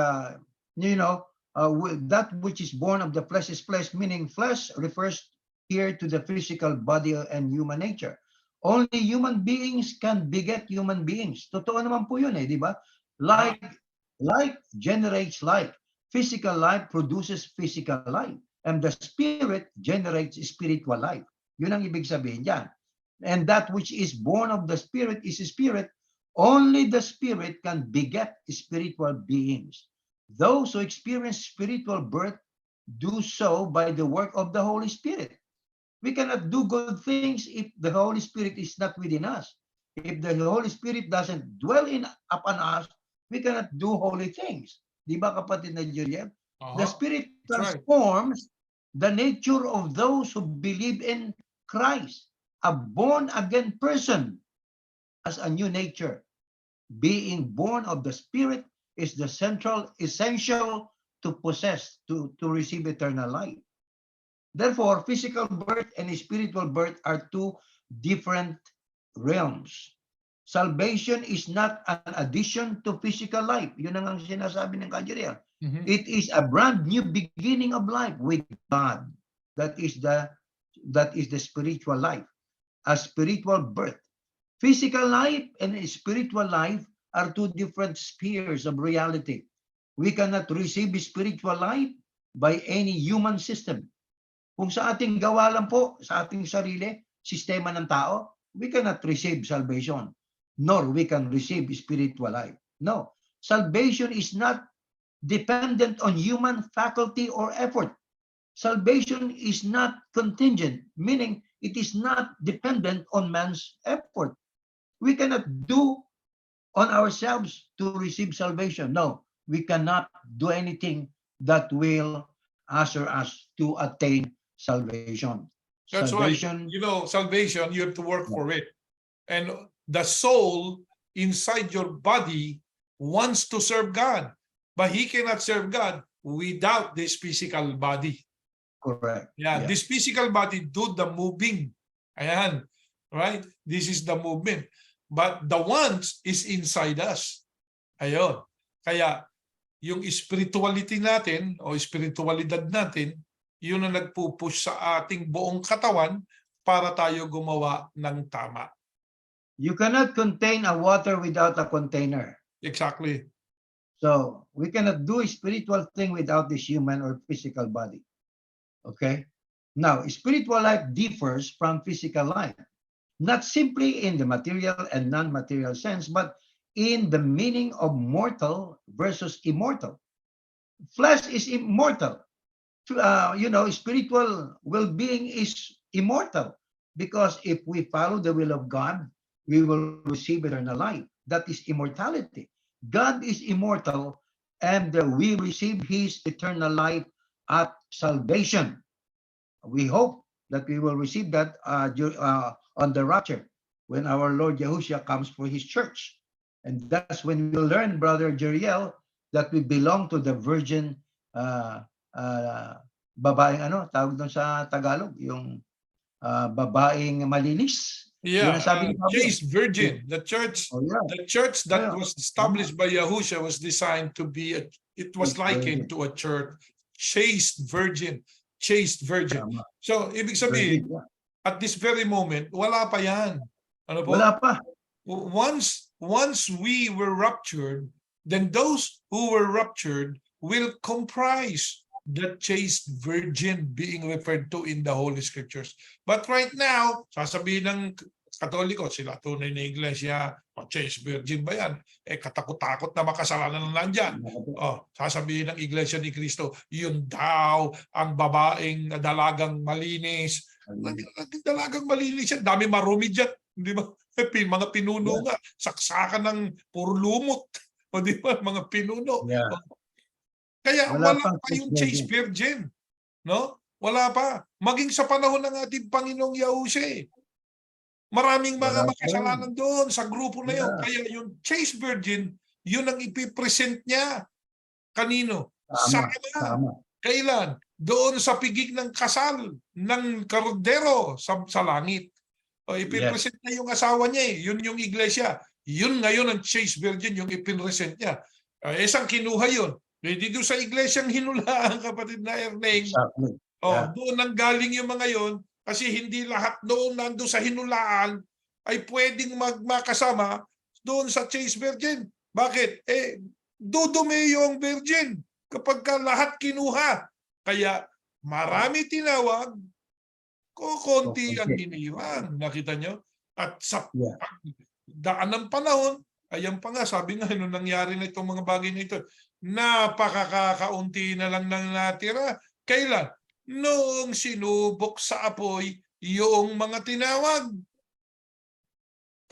that which is born of the flesh is flesh, meaning flesh refers here to the physical body and human nature. Only human beings can beget human beings. Totoo naman po yun di ba? Like generates like. Physical life produces physical life. And the spirit generates spiritual life. Yun ang ibig sabihin dyan. And that which is born of the spirit is spirit. Only the spirit can beget spiritual beings. Those who experience spiritual birth do so by the work of the Holy Spirit. We cannot do good things if the Holy Spirit is not within us. If the Holy Spirit doesn't dwell upon us, we cannot do holy things. Di ba, kapatid na Julian? The Spirit transforms the nature of those who believe in Christ. A born-again person. a new nature. Being born of the Spirit is the central, essential to possess, to receive eternal life. Therefore, physical birth and spiritual birth are two different realms. Salvation is not an addition to physical life. Yun ang sinasabi ng Kajiriel. Mhm. It is a brand new beginning of life with God. That is the spiritual life, a spiritual birth. Physical life and spiritual life are two different spheres of reality. We cannot receive spiritual life by any human system. Kung sa ating gawa lang po, sa ating sarili, sistema ng tao, we cannot receive salvation, nor we can receive spiritual life. No, salvation is not dependent on human faculty or effort. Salvation is not contingent, meaning it is not dependent on man's effort. We cannot do on ourselves to receive salvation. No, we cannot do anything that will usher us to attain salvation. That's why, Salvation, salvation, you have to work for it. And the soul inside your body wants to serve God, but he cannot serve God without this physical body. correct. Yeah, this physical body do the moving. Ayan, right? This is the movement. But the wants is inside us. Ayun. Kaya yung spirituality natin o spiritualidad natin, yun ang nagpupush sa ating buong katawan para tayo gumawa ng tama. You cannot contain a water without a container. Exactly. So we cannot do a spiritual thing without this human or physical body. Okay? Now, spiritual life differs from physical life, not simply in the material and non-material sense, but in the meaning of mortal versus immortal. Flesh is immortal. Spiritual well-being is immortal, because if we follow the will of God, we will receive eternal life. That is immortality. God is immortal, and we receive his eternal life at salvation. We hope that we will receive that on the rapture, when our Lord Yahushua comes for his church. And that's when we'll learn, Brother Jeriel, that we belong to the virgin babaeng, tawag doon sa Tagalog, yung babaeng malinis. Yeah, Yun ang sabi ni Pablo. chaste virgin. The church, Oh, yeah. the church that Yeah. was established by Yahushua was designed to be it was likened to a church, chaste virgin, chaste virgin. Tama. So, ibig sabihin, Virgin, yeah. at this very moment, wala pa yan. Ano po? Wala pa. Once we were raptured, then those who were raptured will comprise the chaste virgin being referred to in the Holy Scriptures. But right now, sasabihin ng Katoliko, sila tunay na iglesia, chaste virgin ba yan? Katakot-takot na makasalanan na nandyan. Sasabihin ng iglesia ni Cristo, yun daw ang babaeng dalagang malinis. Dalagang malinis yan, dami marumi dyan. Di ba? Mga pinuno nga, saksakan ng puro lumot. O di ba? Mga pinuno. Yeah. Kaya Wala wala pang pa yung chaste chaste virgin. No? Wala pa. Maging sa panahon ng ating Panginoong Yahushua. Maraming mga Wala pa makasalanan doon sa grupo na yun. Yeah. Kaya yung chaste virgin, yun ang ipipresent niya. Kanino? Tama. Sa Ama. Tama. Kailan? Doon sa piging ng kasal ng kordero sa langit. O ipipresent niya yung asawa niya eh. Yun yung iglesia. Yun ngayon ang chaste virgin, yung ipinresent niya. Isang kinuha yun. Dito sa iglesyang hinulaan, kapatid na Erneng. Exactly. Yeah. Doon nang galing yung mga yon, kasi hindi lahat doon nando sa hinulaan ay pwedeng magmakasama doon sa chaste virgin. Bakit? Dudumi yung virgin kapag lahat kinuha. Kaya marami tinawag, konti ang iniwan. Nakita nyo? At sa daan ng panahon, ayan pa nga, sabi nga, nung nangyari na itong mga bagay na ito, napakakaunti na lang nang natira. Kailan? Noong sinubok sa apoy yung mga tinawag.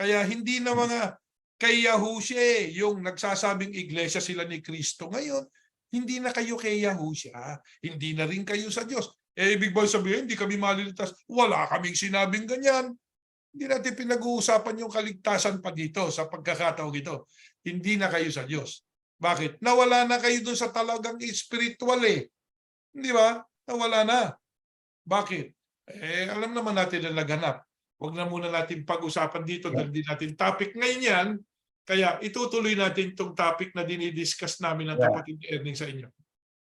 Kaya hindi na mga kay Yahushua, yung nagsasabing iglesia sila ni Kristo ngayon, hindi na kayo kay Yahushua, hindi na rin kayo sa Diyos. Ibig ba sabihin, hindi kami maliligtas? Wala kaming sinabing ganyan. Hindi natin pinag-uusapan yung kaligtasan pa dito sa pagkakataong ito. Hindi na kayo sa Diyos. Bakit? Nawala na kayo doon sa talagang spiritual eh. Di ba? Nawala na. Bakit? Alam naman natin na naghanap. Huwag na muna natin pag-usapan dito dahil di natin topic ngayon yan. Kaya itutuloy natin itong topic na dinidiscuss namin ng kapatid Erning sa inyo.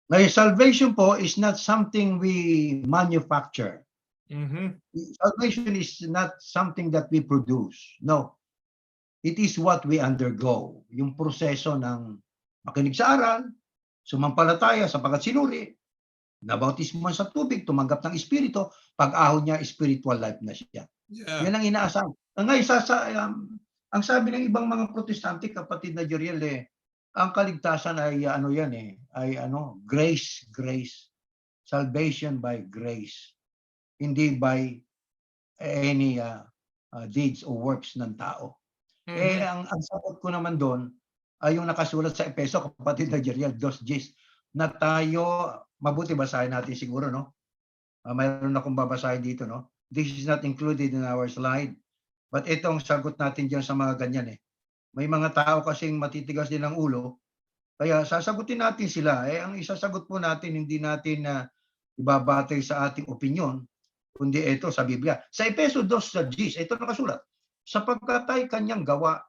Ngayon, salvation po is not something we manufacture. Mhm. Salvation is not something that we produce. No. It is what we undergo. Yung proseso ng makinig sa aral, sumampalataya sapagkat sinuri, nabautismuhan sa tubig, tumanggap ng Espiritu, pag-ahon niya, spiritual life na siya. Yeah. Yan ang inaasahan. Ngayon, ang sabi ng ibang mga protestante, kapatid na Jeriel, ang kaligtasan ay grace. Salvation by grace. Hindi by any deeds or works ng tao. Mhm. Ang sagot ko naman doon ay yung nakasulat sa Epeso, kapatid na Jeriel, 2:10, na tayo, mabuti basahin natin siguro, no? Mayroon akong babasahin dito, no? This is not included in our slide. But itong sagot natin diyan sa mga ganyan May mga tao kasing matitigas din ang ulo, kaya sasagutin natin sila. Ang isasagot po natin, hindi natin ibabatay sa ating opinyon, kundi ito sa Biblia. Sa Epeso 2:10, ito nakasulat, sapagkat ay kanyang gawa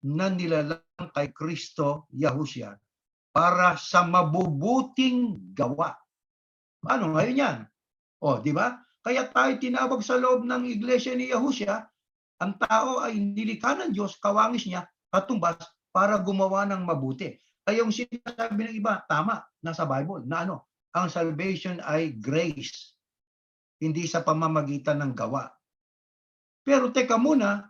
na nilalang kay Kristo Yahushua para sa mabubuting gawa. Ano ngayon yan? Di ba? Kaya tayo tinawag sa loob ng iglesia ni Yahushua, ang tao ay nilikha ng Diyos, kawangis niya, katumbas, para gumawa ng mabuti. Kaya yung sinasabi ng iba, tama, nasa Bible, na ang salvation ay grace, hindi sa pamamagitan ng gawa. Pero teka muna,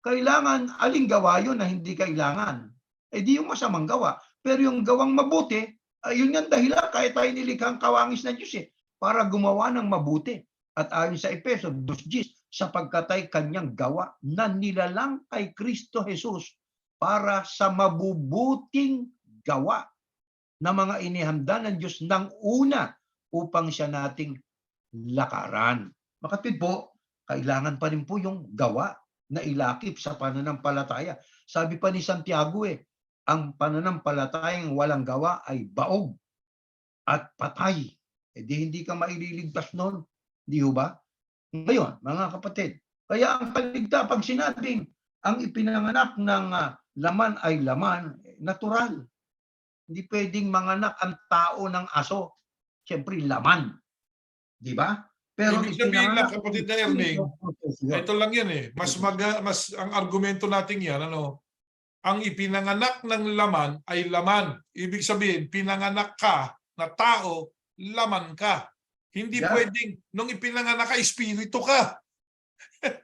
kailangan, aling gawa yun na hindi kailangan? Di yung masamang gawa. Pero yung gawang mabuti, yun yung dahilan, kahit tayo nilikhang kawangis ng Diyos para gumawa ng mabuti. At ayon sa Epeso 2:10, sapagkat ay kanyang gawa na nilalang kay Kristo Jesus para sa mabubuting gawa na mga inihanda ng Diyos ng una upang siya nating lakaran. Makatwid po, kailangan pa rin po yung gawa na ilakip sa pananampalataya. Sabi pa ni Santiago ang pananampalatayang walang gawa ay baog at patay. Di hindi ka maililigtas noon. Di ba? Ngayon, mga kapatid, kaya ang kaligtasan, pag sinabing ang ipinanganak ng laman ay laman, natural. Hindi pwedeng manganak ang tao ng aso. Siyempre, laman. Di ba? Pero Ibig sabihin lang, ipinanganak kapatid na Erning, ito lang yan mas ang argumento natin yan, ang ipinanganak ng laman ay laman. Ibig sabihin, pinanganak ka na tao, laman ka. Hindi pwedeng, nung ipinanganak ka, espiritu ka.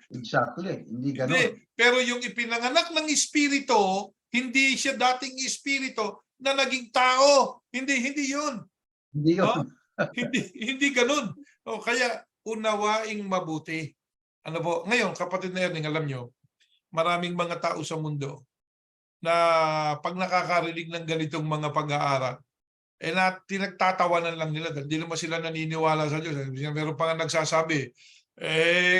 Exactly. Hindi ganun. Hindi. Pero yung ipinanganak ng espiritu, hindi siya dating espiritu na naging tao. Hindi yun. Hindi yun. Hindi ganun. Kaya unawaing mabuti. Ngayon, kapatid na Erning, alam nyo, maraming mga tao sa mundo na pag nakakarinig ng ganitong mga pag-aaral, pinagtatawanan lang nila dahil di naman sila naniniwala sa Diyos. Meron pa nga nagsasabi,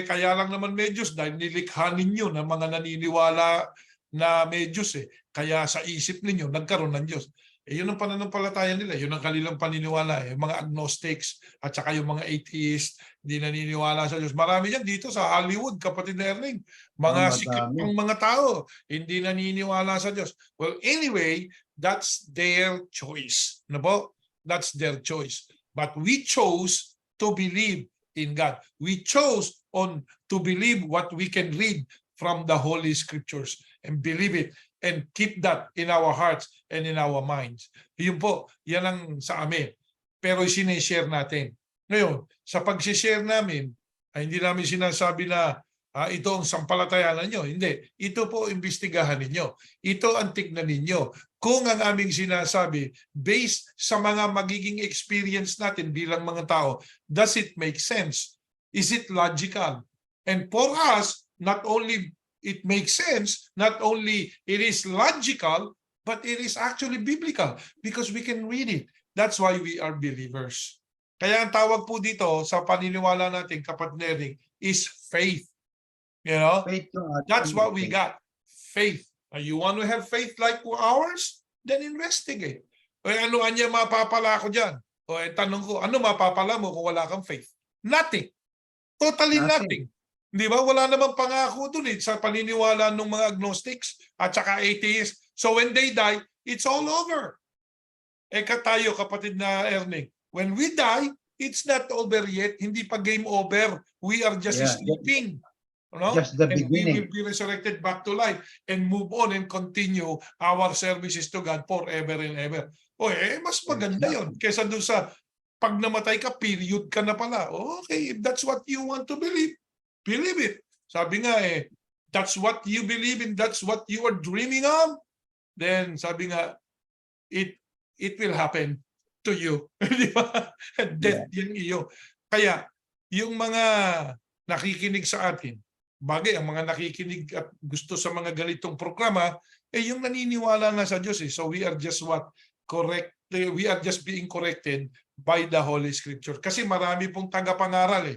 kaya lang naman may Diyos dahil nilikha ninyo ng mga naniniwala na may Diyos Kaya sa isip ninyo, nagkaroon ng Diyos. Yun ang pananampalataya nila, yun ang kanilang paniniwala. Yung mga agnostics at saka yung mga atheist, hindi naniniwala sa Diyos. Marami yan dito sa Hollywood, kapatid na Erning. Mga sikat pang mga tao, hindi naniniwala sa Diyos. Well, anyway, that's their choice. That's their choice. But we chose to believe in God. We chose to believe what we can read from the Holy Scriptures and believe it and keep that in our hearts and in our minds. Yun po, yan ang sa amin. Pero sinishare natin. Ngayon, sa pag-share namin, ay hindi namin sinasabi na ito ang sampalatayanan nyo. Hindi. Ito po imbestigahan ninyo. Ito ang tignan ninyo. Kung ang aming sinasabi, based sa mga magiging experience natin bilang mga tao, does it make sense? Is it logical? And for us, not only it makes sense, not only it is logical, but it is actually biblical because we can read it. That's why we are believers. Kaya ang tawag po dito sa paniniwala natin, kapatid Erning, is faith. You know, Faith yung that's ating what we faith. got. Faith. You want to have faith like ours? Then investigate. O ano anya mapapala ko dyan? O tanong ko, ano mapapala mo kung wala kang faith? Nothing. Totally nothing. Nothing. Di ba? Wala namang pangako dun sa paniniwala ng mga agnostics at saka atheists. So when they die, it's all over. Tayo, kapatid na Ernie, when we die, it's not over yet. Hindi pa game over. We are just Yeah, sleeping. No? just the And we will beginning. be resurrected back to life and move on and continue our services to God forever and ever. Mas maganda yon kesa dun sa pag namatay ka, period ka na pala. Okay, if that's what you want to believe it. Sabi nga that's what you believe in, that's what you are dreaming of, then sabi nga, it will happen to you. Di ba? Death yung iyo. Kaya, yung mga nakikinig sa atin, bagay ang mga nakikinig at gusto sa mga ganitong programa, yung naniniwala na sa Diyos. So we are just we are just being corrected by the Holy Scripture. Kasi marami pong tagapangaral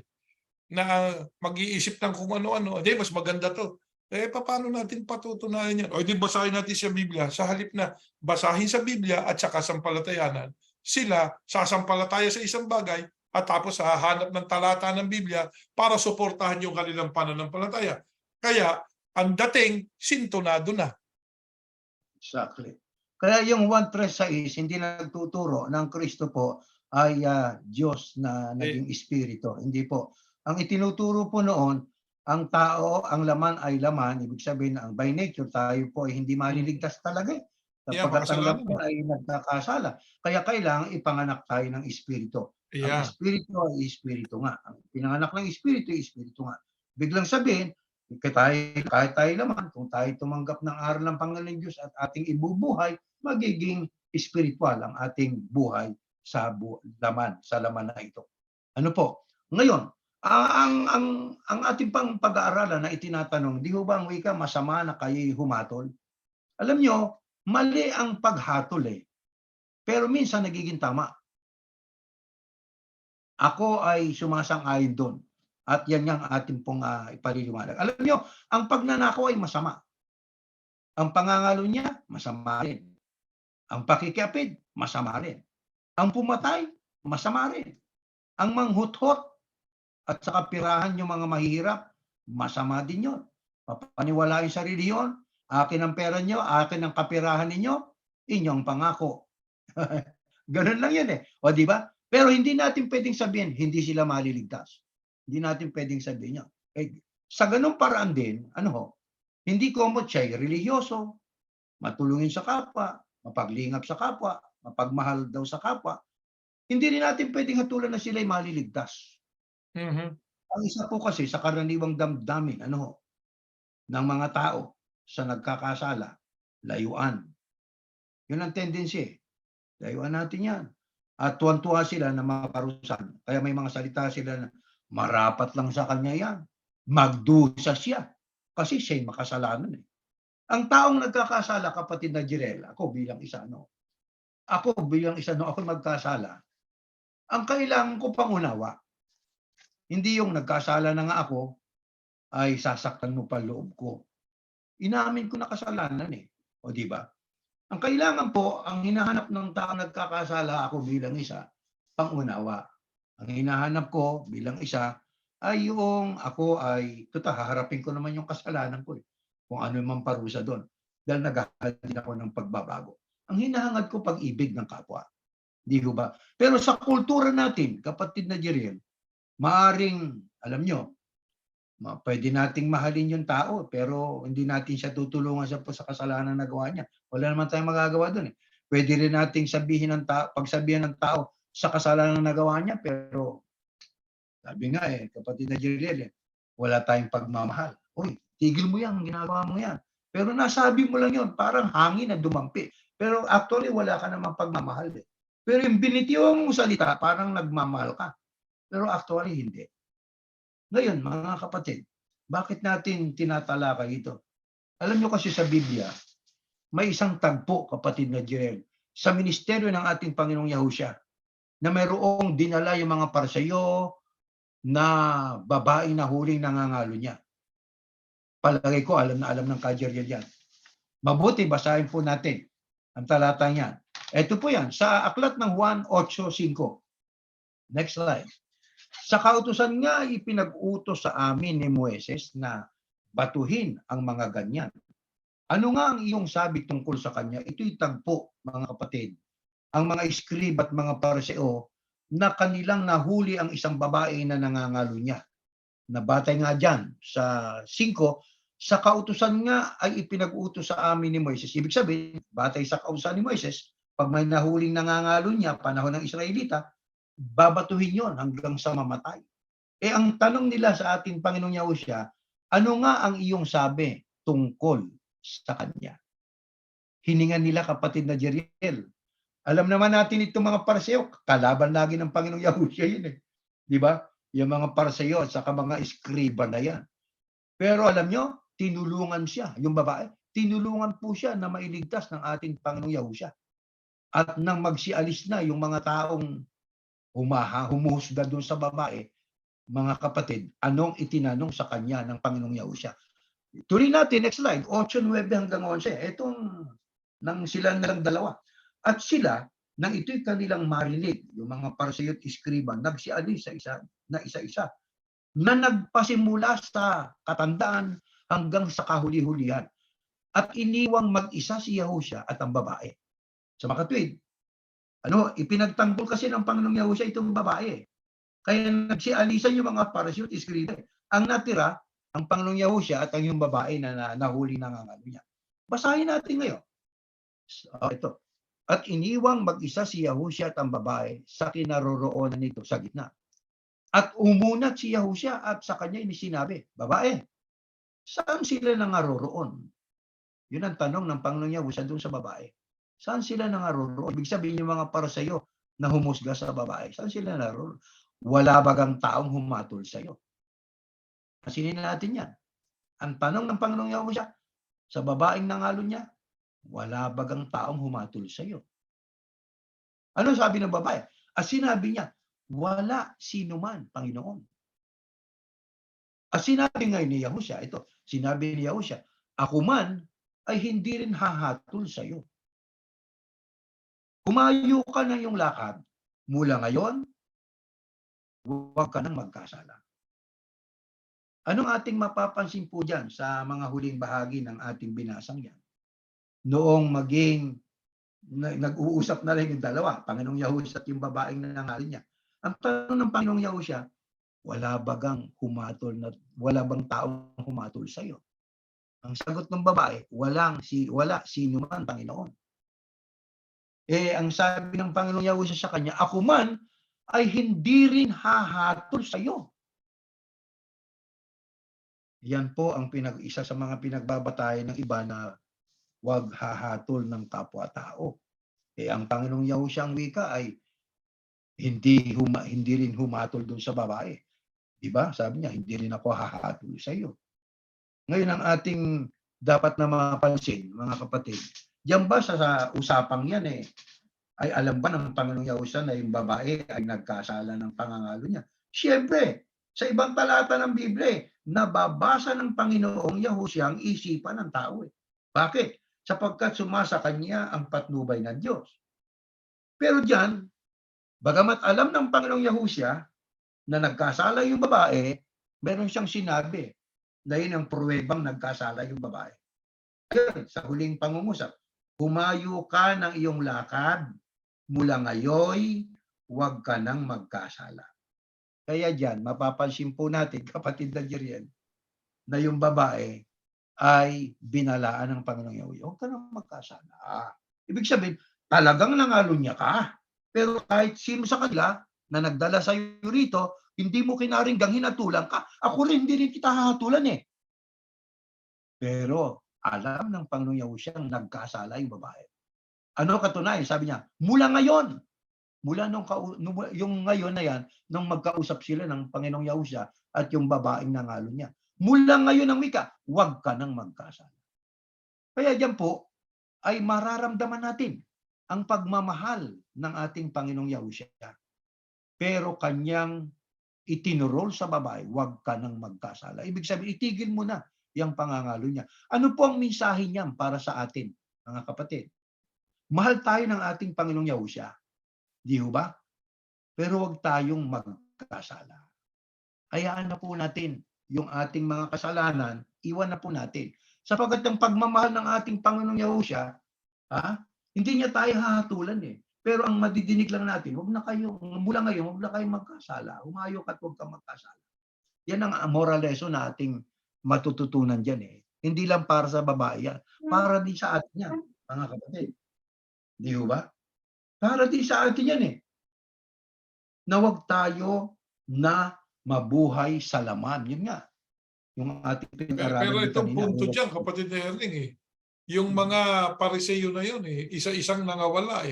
na mag-iisip ng kung ano-ano. Mas maganda to. Paano natin patutunayan yan? Di basahin natin sa Biblia. Sa halip na basahin sa Biblia at saka sampalatayanan, sila sasampalataya sa isang bagay at tapos hahanap ng talata ng Biblia para suportahan yung kanilang pananampalataya. Kaya, ang dating, sintonado na. Exactly. Kaya yung 1:3 hindi nagtuturo ng Kristo po ay Diyos na naging espiritu. Hindi po. Ang itinuturo po noon, ang tao, ang laman ay laman, ibig sabihin ang by nature tayo po ay hindi maliligtas talaga. Sapagkat ang laman ay nagkakasala. Kaya kailangan ipanganak tayo ng espiritu. Ang espiritu ay espiritu nga. Ang pinanganak ng espiritu ay espiritu nga. Biglang sabihin, kahit tayo laman, kung tayo tumanggap ng aral ng Panginoon Diyos at ating ibubuhay, magiging espiritual ang ating buhay sa laman na ito. Ano po? Ngayon, ang ating pang pag-aaralan na itinatanong, di ho ba ang wika masama na kayo'y humatol? Alam nyo, mali ang paghatol pero minsan nagiging tama. Ako ay sumasang-ayon doon. At yan yung ating pong ipaliliwanag. Alam nyo, ang pagnanakaw ay masama. Ang pangangalo niya, masama rin. Ang pakikiapid, masama rin. Ang pumatay, masama rin. Ang manghuthot at saka pirahan yung mga mahihirap, masama din yun. Papaniwala yung sarili yun, akin ang pera nyo, akin ang kapirahan ninyo, inyong pangako. Ganun lang yan O di ba? Pero hindi natin pwedeng sabihin, hindi sila maliligtas. Hindi natin pwedeng sabihin yun. Sa ganung paraan din, hindi komot siya religyoso, matulungin sa kapwa, mapaglingap sa kapwa, mapagmahal daw sa kapwa. Hindi rin natin pwedeng hatulan na sila'y maliligtas. Ang isa po kasi sa karaniwang damdamin ng mga tao sa nagkakasala, layuan. Yun ang tendency. Layuan natin yan. At tuwan-tuwa sila na maparusahan. Kaya may mga salita sila na marapat lang sa kanya yan. Magdusa siya. Kasi siya'y makasalanan Ang taong nagkakasala, kapatid na Jirel, ako bilang isa ako magkasala, ang kailangan ko pangunawa, hindi yung nagkasala na nga ako, ay sasaktan mo pa loob ko. Inamin ko na kasalanan O di ba? Ang kailangan po, ang hinahanap ng taong nagkakasala ako bilang isa, pangunawa. Ang hinahanap ko bilang isa, ay yung ako ay, haharapin ko naman yung kasalanan ko Kung ano man parusa doon. Dahil naghahanap din ako ng pagbabago. Ang hinahangad ko, pag-ibig ng kapwa. Di ba? Pero sa kultura natin, kapatid na Jeriel, maaring, alam nyo, pwede nating mahalin yung tao, pero hindi natin siya tutulungan sa kasalanan na gawa niya. Wala naman tayong magagawa doon Pwede rin nating pagsabihan ng tao sa kasalanan na nagawa niya, pero sabi nga kapatid na Jeriel, wala tayong pagmamahal. Uy, tigil mo yan, ginagawa mo yan. Pero nasabi mo lang yun, parang hangin na dumampi. Pero actually, wala ka namang pagmamahal Pero yung binitiwan mong salita, parang nagmamahal ka. Pero actually, hindi. Ngayon, mga kapatid, bakit natin tinatalakay ito? Alam nyo kasi sa Biblia, may isang tagpo, kapatid na Jeriel, sa ministeryo ng ating Panginoong Yahushua, na mayroong dinala yung mga parsayo na babae na huling nangangalo niya. Palagay ko alam na alam ng Kajerian yan. Mabuti, basahin po natin ang talata niyan. Ito po yan, sa aklat ng Juan 8:5. Next slide. Sa kautusan nga ipinag-utos sa amin ni Moises na batuhin ang mga ganyan. Ano nga ang iyong sabi tungkol sa kanya? Ito'y tagpo, mga kapatid. Ang mga iskrib at mga pariseo na kanilang nahuli ang isang babae na nangangalo niya. Nabatay nga dyan sa 5, sa kautusan nga ay ipinag-utos sa amin ni Moises. Ibig sabihin, batay sa kautusan ni Moises, pag may nahuling nangangalo niya, panahon ng Israelita, babatuhin yon hanggang sa mamatay. Ang tanong nila sa ating Panginoong Yahushua, ano nga ang iyong sabi tungkol sa kanya? Hiningan nila, kapatid na Jeriel. Alam naman natin itong mga pariseo, kalaban lagi ng Panginoong Yahushua yun eh. Di ba? Yung mga pariseo at saka mga iskriba na yan. Pero alam nyo, tinulungan siya, yung babae, tinulungan po siya na mailigtas ng ating Panginoong Yahushua. At nang magsialis na yung mga taong humuhusga doon sa babae, mga kapatid, anong itinanong sa kanya ng Panginoong Yahushua? Tuloy natin, next slide, 8:9 hanggang 11. Itong nang sila nilang dalawa. At sila, nang ito'y kanilang marinig, yung mga pariseo at iskriba, nagsialis sa isa-isa, na nagpasimula sa katandaan hanggang sa kahuli-hulihan. At iniwang mag-isa si Yahushua at ang babae. Sa makatwid, ipinagtanggol kasi ng Panginoong Yahushua itong babae. Kaya nagsialisan yung mga pariseo at iskriba. Ang natira, ang Panginoong Yahushua at ang yung babae na nahuli nangangalo niya. Basahin natin ngayon. Ito. At iniwang mag-isa si Yahushua at ang babae sa kinaroroonan nito sa gitna. At umunat si Yahushua at sa kanya sinabi, babae, saan sila nangaroroon? Yun ang tanong ng Panginoong Yahushua doon sa babae. Saan sila nangaroroon? Ibig sabihin yung mga pariseo na humusga sa babae. Saan sila nangaroroon? Wala bagang taong humatol sa iyo? Kasinin natin yan. Ang tanong ng Panginoong Yahushua sa babaeng nangalo niya, wala bagang taong humatol sa iyo? Ano sabi ng babae? Sinabi niya, wala sino man, Panginoon. Sinabi ngayon ni Yahushua, sinabi ni Yahushua, ako man ay hindi rin hahatol sa iyo. Kumayo ka ng iyong lakad, mula ngayon, huwag ka nang magkasala. Anong ating mapapansin po dyan sa mga huling bahagi ng ating binasang yan? Noong nag-uusap na rin yung dalawa, Panginoong Yahushua at yung babaeng nangangalan niya. Ang tanong ng Panginoong Yahushua, wala bang taong humatol sa iyo? Ang sagot ng babae, wala sino man, Panginoon. Ang sabi ng Panginoong Yahushua sa kanya, ako man ay hindi rin hahatol sa iyo. Yan po ang isa sa mga pinagbabatayan ng iba na huwag hahatol ng kapwa-tao. Ang Panginoong Yahushua ang wika ay hindi rin humatol doon sa babae. Diba? Sabi niya, hindi rin ako hahatol sa iyo. Ngayon ang ating dapat na mapansin, mga kapatid, diyan ba sa usapang yan ay alam ba ng Panginoong Yahushua na yung babae ay nagkasala ng pangangalo niya? Siyempre, sa ibang talata ng Biblia, nababasa ng Panginoong Yahushua ang isipan ng tao. Bakit? Sapagkat sumasa kanya ang patnubay ng Diyos. Pero diyan, bagamat alam ng Panginoong Yahushua na nagkasala yung babae, meron siyang sinabi na yun ang pruwebang nagkasala yung babae. Ayun, sa huling pangungusap, humayo ka ng iyong lakad, mula ngayon, huwag ka nang magkasala. Kaya diyan, mapapansin po natin, kapatid na Jeriel, na yung babae ay binalaan ng Panginoong Yahushua. Huwag ka nang magkasala. Ibig sabihin, talagang nangalo niya ka. Pero kahit sino sa kanila na nagdala sa iyo rito, hindi mo kinaringgang hinatulan ka. Ako rin, hindi rin kita hahatulan Pero alam ng Panginoong Yahushua ang nagkasala yung babae. Ano katunayan? Sabi niya, mula ngayon, yung ngayon na yan, nung magkausap sila ng Panginoong Yahushua at yung babaeng nangalo niya. Mula ngayon ang wika, huwag ka nang magkasala. Kaya diyan po ay mararamdaman natin ang pagmamahal ng ating Panginoong Yahushua. Pero kanyang itinurol sa babae, huwag ka nang magkasala. Ibig sabihin, itigil mo na yung pangangalo niya. Ano po ang mensahe niyan para sa atin, mga kapatid? Mahal tayo ng ating Panginoong Yahushua. Di ho ba? Pero huwag tayong magkasala. Hayaan na po natin yung ating mga kasalanan, iwan na po natin. Sapagkat ang pagmamahal ng ating Panginoong Yahushua, hindi niya tayo hahatulan eh. Pero ang madidinig lang natin, huwag na kayo, mula ngayon, huwag na kayong magkasala. Humayok at huwag kang magkasala. Yan ang moral lesson na ating matututunan dyan eh. Hindi lang para sa babae yan. Para din sa atin yan, mga kapatid. Di ho ba? Para din sa atin yan eh. Na huwag tayo na mabuhay sa laman. Yun nga. Yung ating pinag-aralan Pero din itong kanina. punto dyan, kapatid na Erling, yung mga Pariseo na yun, isa-isang nangawala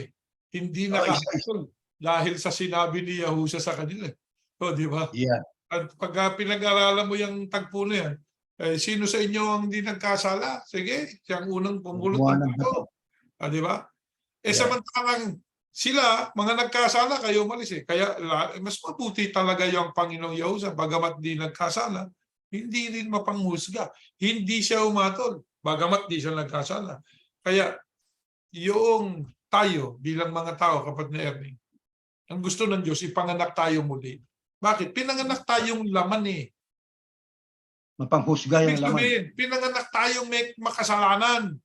Hindi nakahatol dahil sa sinabi ni Yahushua sa kanila. O, di ba? Yeah. At pag pinag-aralan mo yung tagpo na yan, sino sa inyo ang hindi nagkasala? Sige, siyang unang pumulot ng bato. Di ba? Samantalang sila, mga nagkasala, kayo umalis Kaya mas mabuti talaga yung Panginoong Yahushua, bagamat di nagkasala, hindi rin mapanghusga. Hindi siya umatol, bagamat di siya nagkasala. Kaya yung tayo bilang mga tao, kapatid na Ernie, ang gusto ng Diyos, ipanganak tayo muli. Bakit? Pinanganak tayong laman Mapanghusga yung laman. Pinanganak tayong may makasalanan.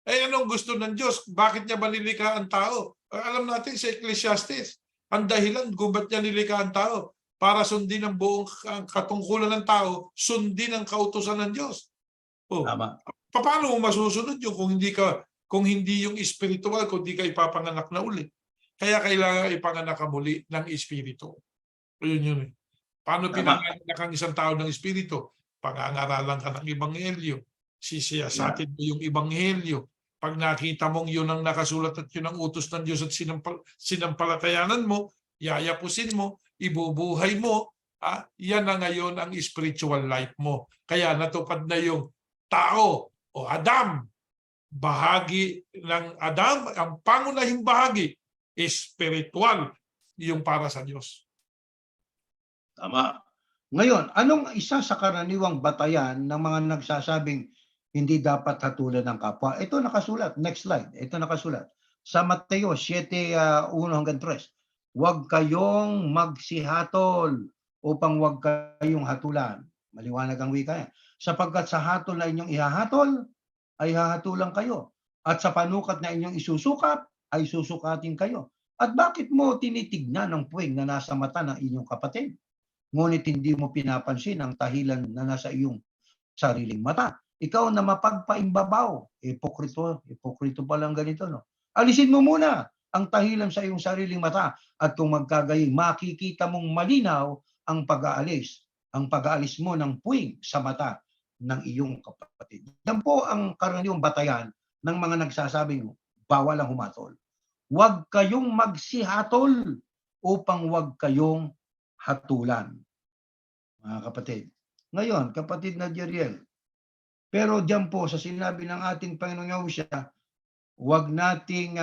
Anong gusto ng Diyos? Bakit niya ba nilikha ang tao? Alam natin sa Ecclesiastes, ang dahilan kung ba't niya nilikha ang tao, para sundin ang buong katungkulan ng tao, sundin ang kautusan ng Diyos. Tama. Paano mo masusunod yun kung hindi yung spiritual, kung hindi ka ipapanganak na uli? Kaya kailangan ipanganak ka muli ng espiritu. Yun. Paano pinanganak ang isang tao ng espiritu? Pangangaralan ka ng ebanghelyo. Sisiyasatin mo yung ebanghelyo. Pag nakita mong yun ang nakasulat at yun ang utos ng Diyos at sinampalatayanan mo, yayapusin mo, ibubuhay mo, yan na ngayon ang spiritual life mo. Kaya natupad na yung tao o Adam. Bahagi ng Adam, ang pangunahing bahagi, spiritual, yung para sa Diyos. Tama. Ngayon, anong isa sa karaniwang batayan ng mga nagsasabing hindi dapat hatulan ng kapwa? Ito nakasulat. Next slide. Ito nakasulat. Sa Mateo 7:1-3. Huwag kayong magsihatol upang huwag kayong hatulan. Maliwanag ang wika yan. Sapagkat sa hatol na inyong ihahatol, ay hahatulan kayo. At sa panukat na inyong isusukat, ay susukatin kayo. At bakit mo tinitignan ang puwing na nasa mata ng inyong kapatid? Ngunit hindi mo pinapansin ang tahilan na nasa iyong sariling mata. Ikaw na mapagpaimbabaw, ipokrito pa lang ganito, no? Alisin mo muna ang tahilan sa iyong sariling mata at kung magkagayon, makikita mong malinaw ang pag-aalis mo ng puwing sa mata ng iyong kapatid. Yan po ang karaniwang batayan ng mga nagsasabing bawal ang humatol. Huwag kayong magsihatol upang huwag kayong hatulan. Mga kapatid. Ngayon, kapatid na Jeriel, pero diyan po sa sinabi ng ating Panginoong Yahushua, huwag nating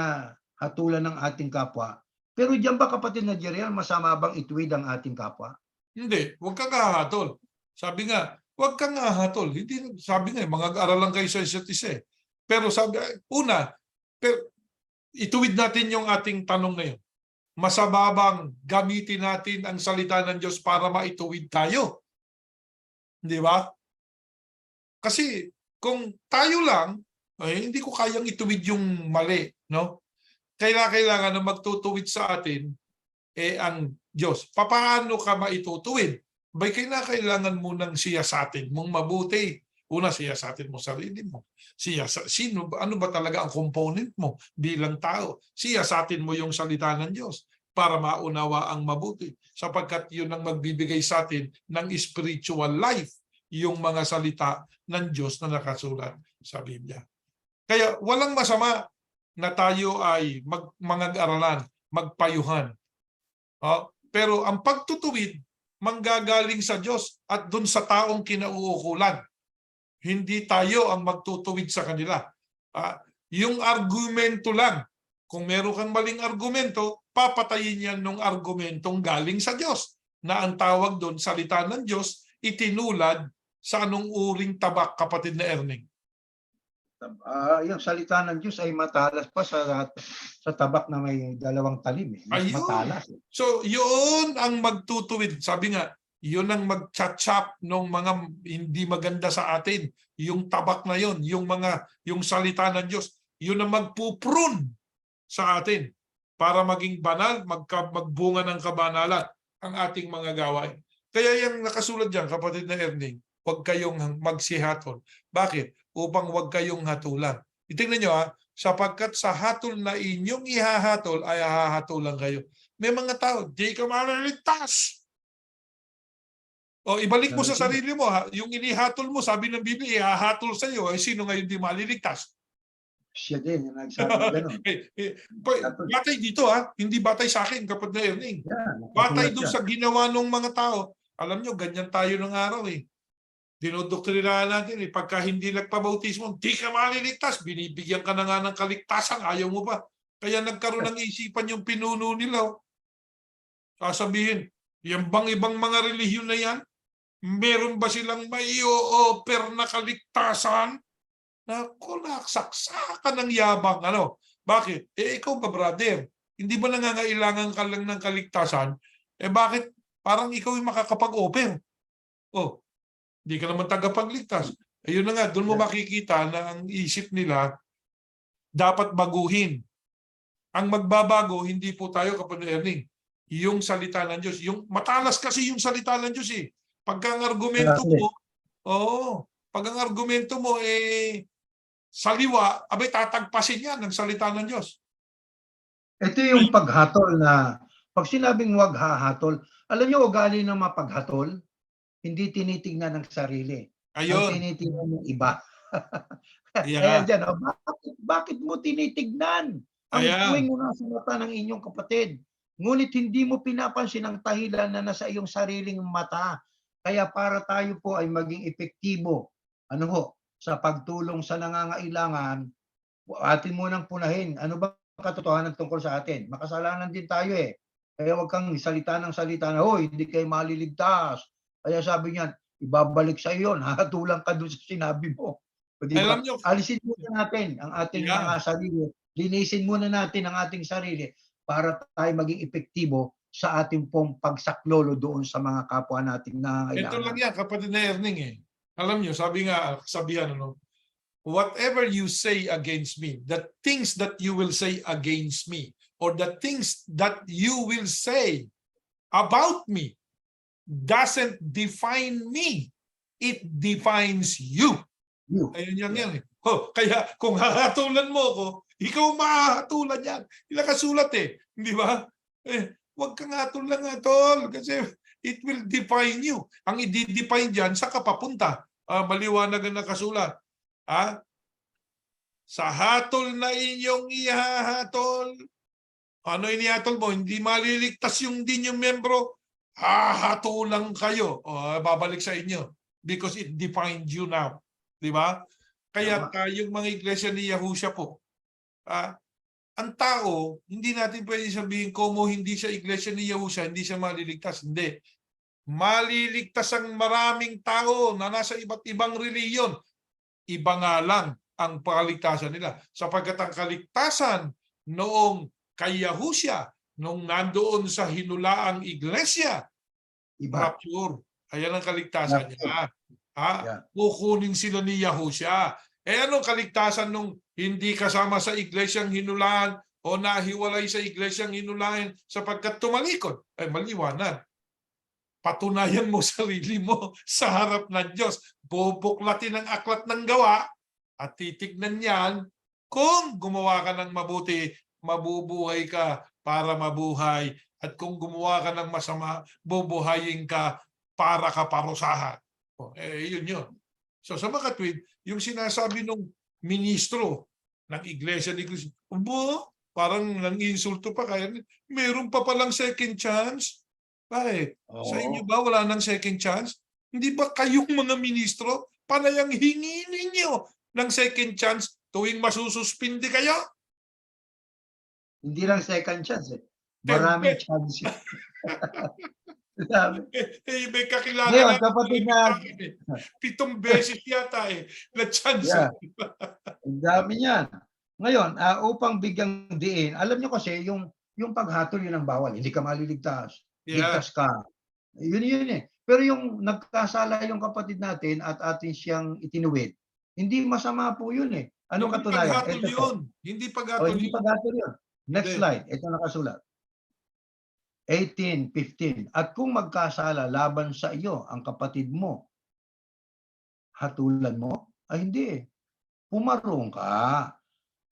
hatulan ng ating kapwa. Pero diyan ba kapatid na Jeriel, masama bang ituwid ang ating kapwa? Hindi, huwag kang hahatol. Sabi nga, huwag kang hahatol. Hindi, sabi nga, mag-aaral lang kayo sa isa't isa. Pero sabi, ituwid natin yung ating tanong na yun. Masababang gamitin natin ang salita ng Diyos para maituwid tayo. Di ba? Kasi kung tayo lang, hindi ko kayang ituwid yung mali. No? Kailangan na magtutuwid sa atin ang Diyos. Paano ka maitutuwid? Kailangan mo nang siyasatin mong mabuti. Una, siyasatin mo sarili mo. Ano ba talaga ang component mo bilang tao? Siyasatin mo yung salita ng Diyos para maunawa ang mabuti. Sapagkat yun ang magbibigay sa atin ng spiritual life, yung mga salita ng Diyos na nakasulat sa Biblia. Kaya walang masama na tayo ay mag-aralan, magpayuhan. Pero ang pagtutuwid, manggagaling sa Diyos at dun sa taong kinauukulan. Hindi tayo ang magtutuwid sa kanila. Yung argumento lang, kung meron kang maling argumento, papatayin yan ng argumentong galing sa Diyos. Na ang tawag doon, salita ng Diyos, itinulad sa anong uring tabak, kapatid na Erning? Yung salita ng Diyos ay matalas pa sa tabak na may 2 talim eh. Mas Ayun. matalas. So, yun ang magtutuwid. Sabi nga, yun ang mag-chat-chap ng mga hindi maganda sa atin. Yung tabak na yun, yung salita ng Diyos, yun ang magpuprun sa atin para maging banal, magbunga ng kabanalan ang ating mga gawain. Kaya yung nakasulat dyan, kapatid na Erning, huwag kayong magsihatol. Bakit? Upang huwag kayong hatulan. Itingnan nyo sapagkat sa hatol na inyong ihahatol ay hahatulan kayo. May mga tao, di ka maliligtas. O ibalik mo sa sarili mo, yung inihatol mo, sabi ng Biblia, ihahatol sa iyo, ay sino ngayon di maliligtas? Siya din yung nagsabi gano'n. Batay dito hindi batay sa akin, kapatid na Erning. Yan, Batay nakasulat doon yan. sa ginawa ng mga tao. Alam nyo, ganyan tayo ng araw eh. Dinodoktrinahan natin pagka hindi nagpabautismo, di ka maliligtas, binibigyan ka na nga ng kaligtasan, ayaw mo ba? Kaya nagkaroon ng isipan yung pinuno nila. Sasabihin, yung bang ibang mga relihiyon na yan, meron ba silang mai-o-offer na kaligtasan? Naku, naksaksakan ng yabang. Bakit? Ikaw ba, brother? Hindi ba nangangailangan ka lang ng kaligtasan? Bakit parang ikaw yung makakapag-offer? Hindi ka naman tagapagligtas. Ayun na nga, doon mo makikita na ang isip nila dapat baguhin. Ang magbabago, hindi po tayo, kapatid Erning. Yung salita ng Diyos. Yung matalas kasi yung salita ng Diyos eh. Pagka ang argumento mo, pag ang argumento mo saliwa, abay tatagpasin yan ng salita ng Diyos. Ito yung paghatol na, pag sinabing huwag hahatol, alam niyo ugali ng mapaghatol, hindi tinitingnan ng sarili. Ang Ayun. tinitingnan ng iba. Kaya Dyan, bakit mo tinitignan ang tuwing mo nasa mata ng inyong kapatid? Ngunit hindi mo pinapansin ang dahilan na nasa iyong sariling mata. Kaya para tayo po ay maging epektibo, sa pagtulong sa nangangailangan, atin munang punahin. Ano ba katotohanan tungkol sa atin? Makasalanan din tayo eh. Kaya huwag kang salita ng salita na, hoy, hindi kayo maliligtas. Kaya sabi niyan, ibabalik sa iyo yun, hahatulan ka doon sa sinabi mo. Diba? alam nyo, Alisin muna natin ang ating mga sarili. Linisin muna natin ang ating sarili para tayo maging epektibo sa ating pong pagsaklolo doon sa mga kapwa nating nangangailangan. ito lang yan, kapatid na Erning eh. Alam nyo, sabi nga, sabihan, whatever you say against me, the things that you will say against me, or the things that you will say about me, doesn't define me. It defines you. Ayun yan eh. Kaya kung hahatulan mo ako, ikaw mahahatulan yan. Nakasulat eh. Di ba? Huwag kang hatol kasi it will define you. Ang i-define dyan, sa kapapunta. Maliwanag ang nakasulat. Sa hatol na inyong ihahatol, ano inihatol mo? Hindi maliligtas yung din yung membro, hahatulang kayo. Babalik sa inyo. Because it defined you now. Di ba? Kaya tayong mga iglesia ni Yahusha po, ang tao, hindi natin pwede sabihin kung hindi siya iglesia ni Yahusha, hindi siya maliligtas. Hindi. Maliligtas ang maraming tao na nasa iba't ibang reliyon. Iba nga lang ang kaligtasan nila. Sapagkat ang kaligtasan noong kay Yahusha, nung nandoon sa hinulaang iglesia, rapture. Ayan ang kaligtasan niya. Kukunin sila ni Yahusha. Anong kaligtasan nung hindi kasama sa iglesyang hinulaan o nahiwalay sa iglesyang hinulaan sapagkat tumalikod? Maliwanag. Patunayan mo sarili mo sa harap ng Diyos. Bubuklatin ang aklat ng gawa at titignan niyan kung gumawa ka ng mabuti, mabubuhay ka para mabuhay. At kung gumawa ka ng masama, bubuhayin ka para kaparusahan. Yun. So sa makatwid, yung sinasabi ng ministro ng Iglesia ni Cristo, parang nang-insulto pa kaya, meron pa palang second chance? Bakit? Sa inyo ba wala nang second chance? Hindi ba kayong mga ministro, panayang hingi ninyo ng second chance tuwing masususpindi kayo? Hindi lang second chance eh. Maraming chance. Sabi. May kakilala Ngayon, na kapatid nakalapit na, sa akin eh. 7 beses yata eh, na chance yeah, eh. ang dami niyan. Ngayon, upang bigyang diin, alam niyo kasi yung paghatol yun ang bawal, hindi ka maliligtas. Yeah. Ligtas ka. Yun eh. Pero yung nagkasala yung kapatid natin at atin siyang itinuwid, hindi masama po yun eh. Ano Hindi katunayan? paghatol Ito po. yun. Hindi O, paghatol hindi yun. paghatol yun. Next Hindi. slide. Ito nakasulat. 18:15. At kung magkasala laban sa iyo ang kapatid mo, hatulan mo? Ay hindi eh. Pumarong ka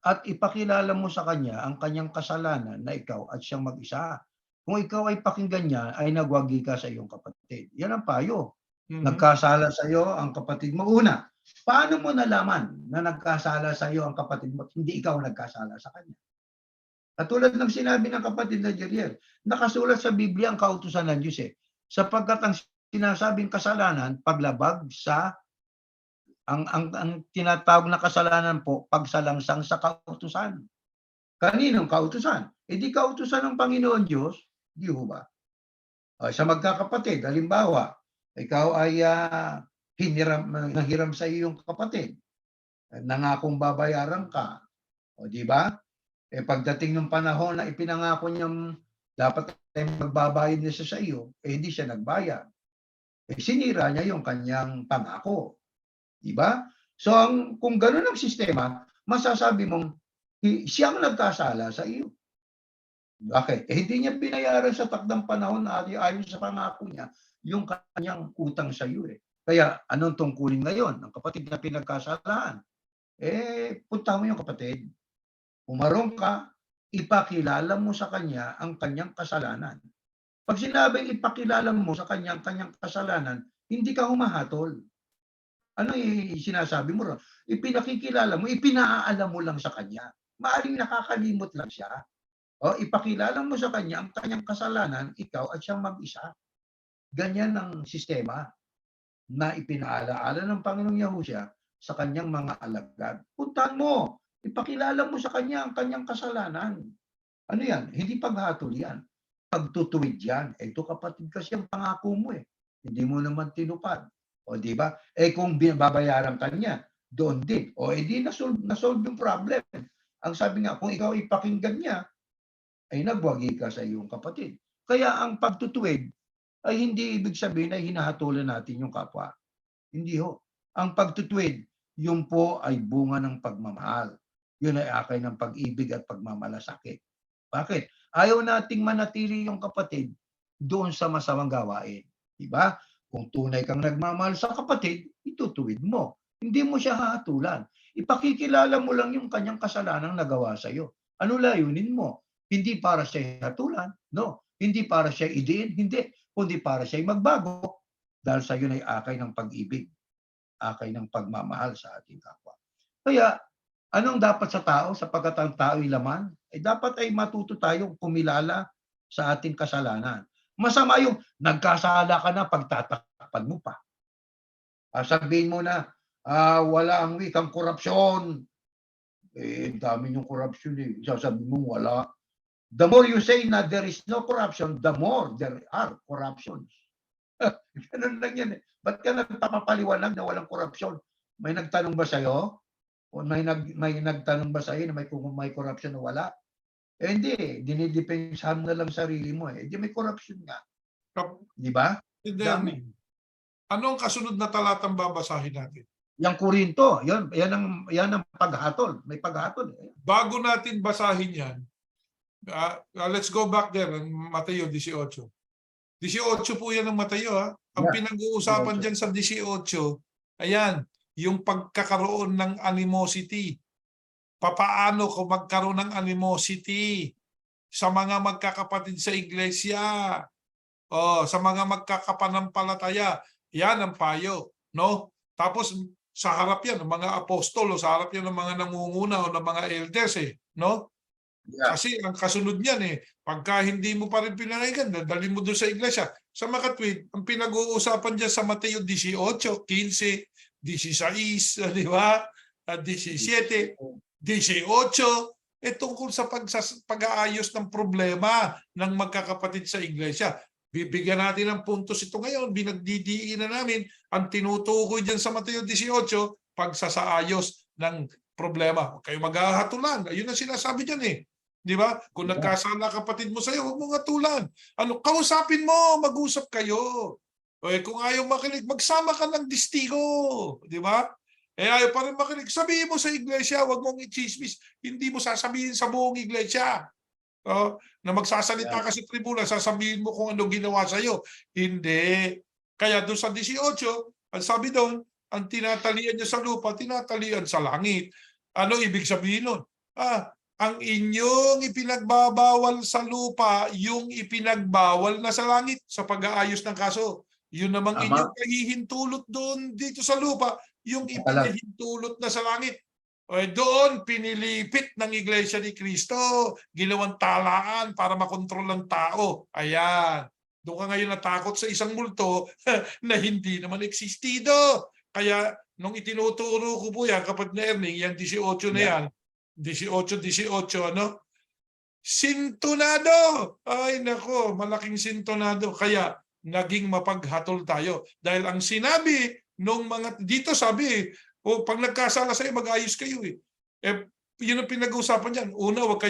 at ipakilala mo sa kanya ang kanyang kasalanan na ikaw at siyang mag-isa. Kung ikaw ay pakinggan niya, ay nagwagi ka sa iyong kapatid. Yan ang payo. Mhm. Nagkasala sa iyo ang kapatid mo. Una, paano mo nalaman na nagkasala sa iyo ang kapatid mo at hindi ikaw nagkasala sa kanya? Katulad ng sinabi ng kapatid na Jeriel, nakasulat sa Biblia ang kautusan ng Diyos eh. Sapagkat ang sinasabing kasalanan, paglabag sa ang tinatawag na kasalanan po, pagsalangsang sa kautusan. Kaninong kautusan? E di kautusan ng Panginoon Diyos, di ho ba? Sa magkakapatid, halimbawa, ikaw ay nahiram sa iyong kapatid, nangakong babayaran ka, o di ba? Pagdating ng panahon na ipinangako niyang dapat ay magbabayad na siya sa iyo, hindi siya nagbayad. Sinira niya yung kanyang pangako. Di ba? So, kung gano'n ang sistema, masasabi mong siyang nagkasala sa iyo. Bakit? Hindi niya binayaran sa takdang panahon na ayon sa pangako niya yung kanyang utang sa iyo eh. Kaya anong tungkulin ngayon ng kapatid na pinagkasalahan? Punta mo yung kapatid, umarong ka, ipakilala mo sa kanya ang kanyang kasalanan. Pag sinabing ipakilala mo sa kanya ang kanyang kasalanan, hindi ka humahatol. Ano sinasabi mo ron? Ipinakikilala mo, ipinaalam mo lang sa kanya. Maaring nakakalimot lang siya. O, ipakilala mo sa kanya ang kanyang kasalanan, ikaw at siyang mag-isa. Ganyan ang sistema na ipinaalaala ng Panginoong Yahushua sa kanyang mga alagad. Puntahan mo, ipakilala mo sa kanya ang kanyang kasalanan. Ano yan? Hindi paghatol yan. Pagtutuwid yan. Ito kapatid kasi ang pangako mo eh. Hindi mo naman tinupad. O di ba? Kung babayaran ka niya, doon din. O di nasolve yung problem. Ang sabi nga, kung ikaw ipakinggan niya, ay nagwagi ka sa iyong kapatid. Kaya ang pagtutuwid ay hindi ibig sabihin ay hinahatulan natin yung kapwa. Hindi ho. Ang pagtutuwid, yun po ay bunga ng pagmamahal. Yun ay akay ng pag-ibig at pagmamalasakit. Bakit? Ayaw nating manatili yung kapatid doon sa masamang gawain. Diba? Kung tunay kang nagmamahal sa kapatid, itutuwid mo. Hindi mo siya hahatulan. Ipakikilala mo lang yung kanyang kasalanang nagawa sa iyo. Ano layunin mo? Hindi para siya hatulan, no. Hindi para siya idiin, hindi. Kundi para siya magbago dahil sa iyo ay akay ng pag-ibig, akay ng pagmamahal sa ating kapwa. Kaya, anong dapat sa tao sapagkat ang tao ay laman? Dapat ay matuto tayong kumilala sa ating kasalanan. Masama yung nagkasala ka na pagtatakpan mo pa. Sabihin mo na, wala ang wikang korupsyon. Dami yung korupsyon eh. Sasabihin mo wala. The more you say na there is no corruption, the more there are corruptions. Ganun lang yan eh. Ba't ka nagpapaliwanag na walang korupsyon? May nagtanong ba sa'yo? O may nagtanong ba sa'yo na may corruption o wala? Hindi. Dinidepensahan mo na lang sarili mo eh. Di may corruption nga. Di ba? Dami. Ano ang kasunod na talatang babasahin natin? Yang Korinto, yan ang paghatol. May paghatol. Bago natin basahin yan, let's go back there, Mateo 18. 18 po yan ng Mateo. Ang pinag-uusapan dyan sa 18, ayan, yung pagkakaroon ng animosity. Papaano kung magkaroon ng animosity sa mga magkakapatid sa iglesia, sa mga magkakapanampalataya. Yan ang payo, no? Tapos sa harap yan ng mga apostol o sa harap yan ng mga nangunguna o ng mga elders no? Yeah. Kasi ang kasunod niyan pagka hindi mo pa rin pinangayigan, dadalhin mo doon sa iglesia. Sa makatwid, ang pinag-uusapan dyan sa Mateo 18, 15, 16, di ba? 17, 18, tungkol sa pag-aayos ng problema ng magkakapatid sa iglesia. bibigyan natin ng puntos ito ngayon, binagdidiin na namin ang tinutukoy dyan sa Mateo 18, pagsasaayos ng problema. Huwag kayo maghahatulan. Ayun ang sinasabi dyan eh. Di ba? Kung nagkasala kapatid mo sa'yo, huwag mo hatulan. Ano, kausapin mo, mag-usap kayo. O kung ayaw makinig, magsama ka ng distigo. Di ba? Ayaw pa rin makinig. Sabihin mo sa iglesia, huwag mong i-chismis. Hindi mo sasabihin sa buong iglesia. Na magsasalita ka sa tribuna, sasabihin mo kung ano ginawa sa'yo. Hindi. Kaya doon sa 18, ang sabi doon, ang tinatalian niya sa lupa, tinatalian sa langit. Ano ibig sabihin nun? Ang inyong ipinagbabawal sa lupa, yung ipinagbawal na sa langit sa pag-aayos ng kaso. Yun namang inyong kahihintulot doon dito sa lupa, yung ipinahintulot na sa langit. Doon pinilipit ng Iglesia ni Cristo, ginawang talaan para makontrol ang tao. Ayan. Doon ka ngayon natakot sa isang multo na hindi naman existido. Kaya nung itinuturo ko po yan, kapatid na Erning, yan 18 na yan, 18, ano? Sintonado! Ay nako, malaking sintonado. Kaya naging mapaghatol tayo. Dahil ang sinabi nung mga, dito sabi, pag nagkasala sa'yo, mag-ayos kayo eh. Yun ang pinag-uusapan dyan. Una, huwag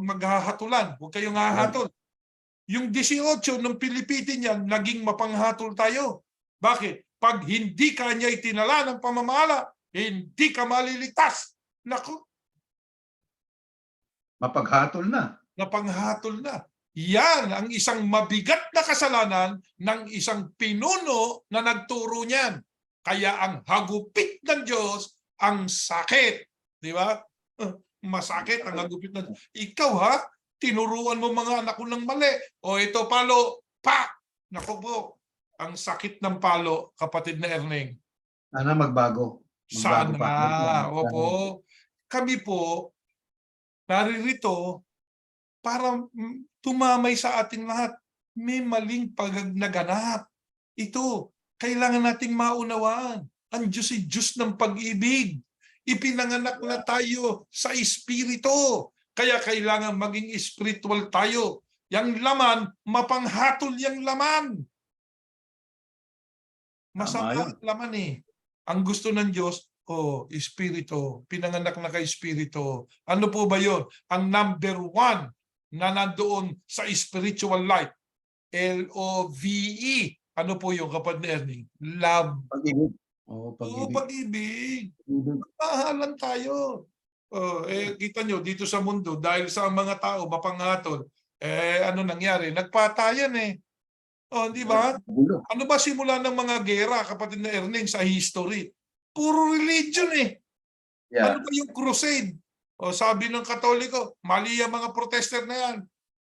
maghahatulan. Huwag kayong hahatol. Yung 18, nung pilipitin yan, naging mapanghatol tayo. Bakit? Pag hindi ka niya itinala ng pamamahala, hindi ka maliligtas. Naku, mapaghatol na. napanghatol na. Yan ang isang mabigat na kasalanan ng isang pinuno na nagturo niyan. Kaya ang hagupit ng Diyos, ang sakit. Di ba? Masakit ang hagupit ng Diyos. Ikaw ha, tinuruan mo mga anak ko ng mali. O ito palo, pa! Naku po, ang sakit ng palo, kapatid na Erning. Sana magbago. Sana. Opo. Kami po, naririto para tumamay sa ating lahat. May maling naganap. Ito, kailangan nating maunawaan. Ang Diyos ay Diyos ng pag-ibig. Ipinanganak na tayo sa espiritu. Kaya kailangan maging spiritual tayo. Yang laman, mapanghatol yang laman. Masama ang laman eh. Ang gusto ng Diyos, espiritu. Pinanganak na kay espiritu. Ano po ba yun? Ang number 1 na nandoon sa spiritual life. LOVE. Ano po yung kapatid ni Erning? Love. Pag-ibig. Pag-ibig. Mahalan tayo. Kita nyo, dito sa mundo, dahil sa mga tao mapanghatol, ano nangyari? Nagpatayan eh. Di ba? Ano ba simula ng mga gera, kapatid na Erning, sa history? Puro religion eh. Ano ba yung crusade? Sabi ng Katoliko, mali ang mga protester na yan.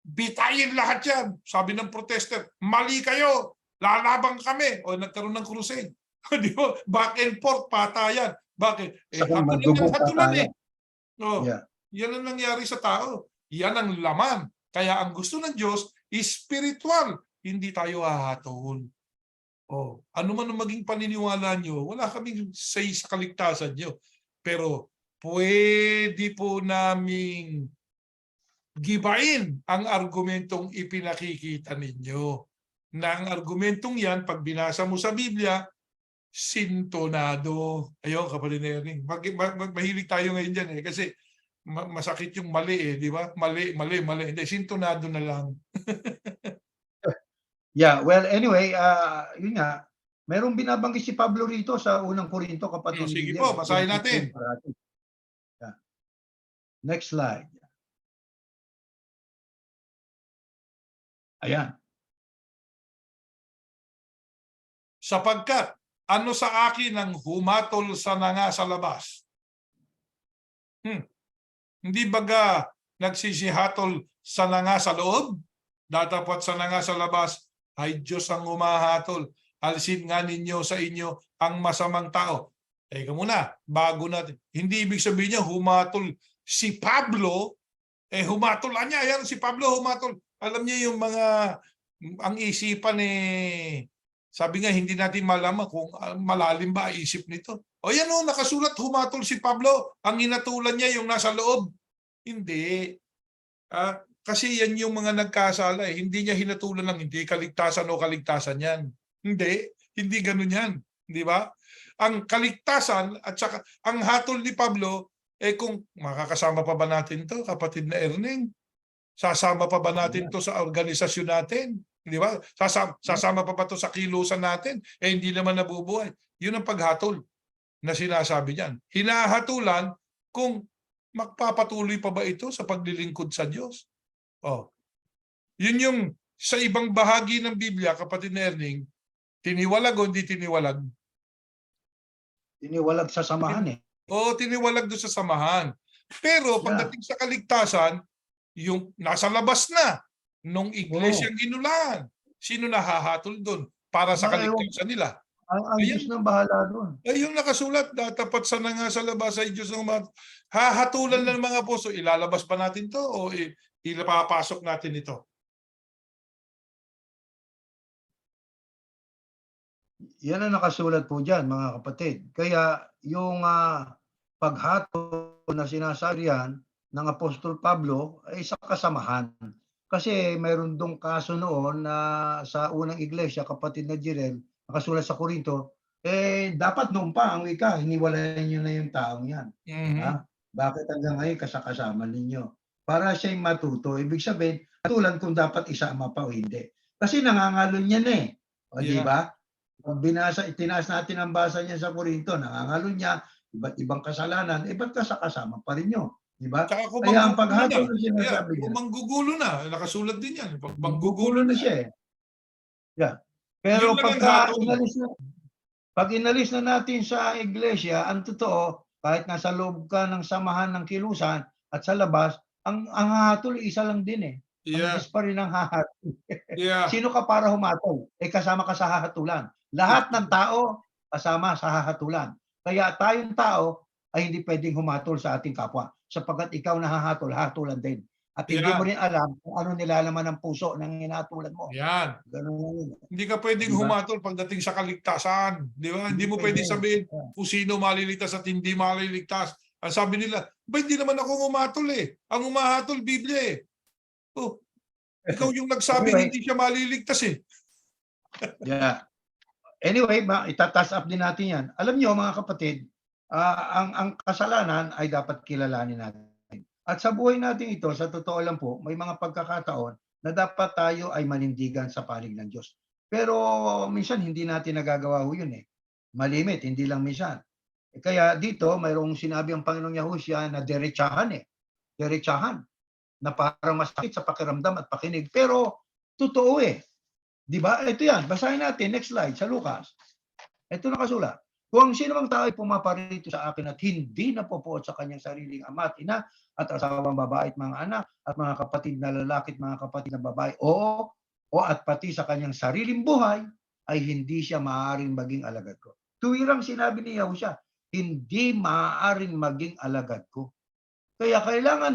Bitayin lahat yan. Sabi ng protester, mali kayo. Lalabang kami. Nagkaroon ng crusade. Di ba? Back and forth, patayan. Bakit? Hatulan eh. Yan ang nangyari sa tao. Yan ang laman. Kaya ang gusto ng Diyos is spiritual. Hindi tayo hahatol. Ano man ang maging paniniwala nyo, wala kaming say sa kaligtasan nyo. Pero pwede po naming gibain ang argumentong ipinakikita ninyo. Na ang argumentong yan, pag binasa mo sa Biblia, sintonado. Ayun, kapatid na Erning. Mahilig tayo ngayon dyan eh. Kasi masakit yung mali eh. Di ba? Mali. Hindi, sintonado na lang. Well, anyway, yun nga, merong binabanggit si Pablo rito sa unang Korinto, kapatid. Sige po, basahin natin. Next slide. Ayan. Sapagkat, ano sa akin ang humatol sa nanga sa labas? Hindi baga nagsisihatol sa nanga sa loob? Datapat sa nanga sa labas, ay Diyos ang humahatol. Alisin nga ninyo sa inyo ang masamang tao. Teka muna, bago natin. Hindi ibig sabihin niya humatol si Pablo, humatol niya. Ayan, si Pablo humatol. Alam niya yung mga, ang isipan sabi nga hindi natin malaman kung malalim ba isip nito. Yan nakasulat humatol si Pablo. Ang hinatulan niya yung nasa loob. Hindi. Kasi yan yung mga nagkasala eh. Hindi niya hinatulan ng hindi kaligtasan o kaligtasan yan. Hindi ganun yan. Di ba? Ang kaligtasan at saka ang hatol ni Pablo, kung makakasama pa ba natin to, kapatid na Erning? Sasama pa ba natin to sa organisasyon natin? Di ba? Sasama pa ba to sa kilusan natin? Hindi naman nabubuhay. Yun ang paghatol na sinasabi niyan. Hinahatulan kung magpapatuloy pa ba ito sa paglilingkod sa Diyos. Oh. Yun yung sa ibang bahagi ng Biblia, kapatid na Erning, tiniwalag o hindi tiniwalag? Tiniwalag sa samahan eh. Oo, tiniwalag doon sa samahan. Pero pagdating sa kaligtasan, yung nasa labas na nung iglesyang ginulaan, sino nahahatol doon para sa kaligtasan nila? Ang Diyos nang bahala doon. Ay, yung nakasulat, datapat sa na nga sa labas ay Diyos ng mga hahatulan ng mga puso. Ilalabas pa natin to o ilapapasok natin ito? Yan ang nakasulat po dyan, mga kapatid. Kaya yung paghatol na sinasabi yan ng Apostol Pablo ay sa kasamahan. Kasi mayroon dong kaso noon na sa unang iglesia, kapatid na Jirel, nakasulat sa Korinto, dapat noon pa ang wika, hiniwalayan nyo na yung taong yan. Ha? Bakit hanggang ngayon kasama ninyo? Para siya'y matuto. Ibig sabihin, tulad kung dapat isama pa o hindi. Kasi nangangalon yan eh. O, di ba? Pag itinaas natin ang basa niya sa Korinto, nangangalon niya, iba't ibang kasalanan, ba't kasama pa rin nyo? Di ba? Kaya ang paghatol na sinasabi niya. Kung manggugulo na, nakasulat din yan. Manggugulo na siya eh. Yeah. Pero pag inalis na natin sa iglesia, ang totoo, kahit nasa loob ka ng samahan ng kilusan at sa labas, ang hahatol isa lang din eh. Ang Diyos pa rin ang hahatol. Sino ka para humatol? Kasama ka sa hahatulan. Lahat ng tao kasama sa hahatulan. Kaya tayong tao ay hindi pwedeng humatol sa ating kapwa sapagkat ikaw nahahatol, hatulan din. At hindi mo rin alam kung ano nilalaman ng puso ng hinatulan mo. Yan. Ganun. Hindi ka pwedeng humatol pagdating sa kaligtasan. Di ba? Hindi mo pwedeng sabihin kung sino maliligtas at hindi maliligtas. Ang sabi nila, hindi naman ako humatol eh. Ang humahatol, Biblia eh. Oh, ikaw yung nagsabi hindi siya maliligtas eh. Yeah. Anyway, itatas up din natin yan. Alam niyo mga kapatid, ang kasalanan ay dapat kilalanin natin. At sa buhay natin ito, sa totoo lang po, may mga pagkakataon na dapat tayo ay manindigan sa panig ng Diyos. Pero minsan hindi natin nagagawa ho yun eh. Malimit, hindi lang minsan. Kaya dito, mayroong sinabi ang Panginoong Yahushua na derechahan eh. Derechahan. Na parang masakit sa pakiramdam at pakinig. Pero totoo eh. Di ba? Ito yan. Basahin natin. Next slide sa Lucas. Ito nakasulat. Kung sino mang tao ay pumaparito sa akin at hindi napopuot sa kanyang sariling ama at ina at asawang babae at mga anak at mga kapatid na lalaki at mga kapatid na babae o at pati sa kanyang sariling buhay ay hindi siya maaaring maging alagad ko. Tuwirang sinabi ni Yahushua, hindi maaaring maging alagad ko. Kaya kailangan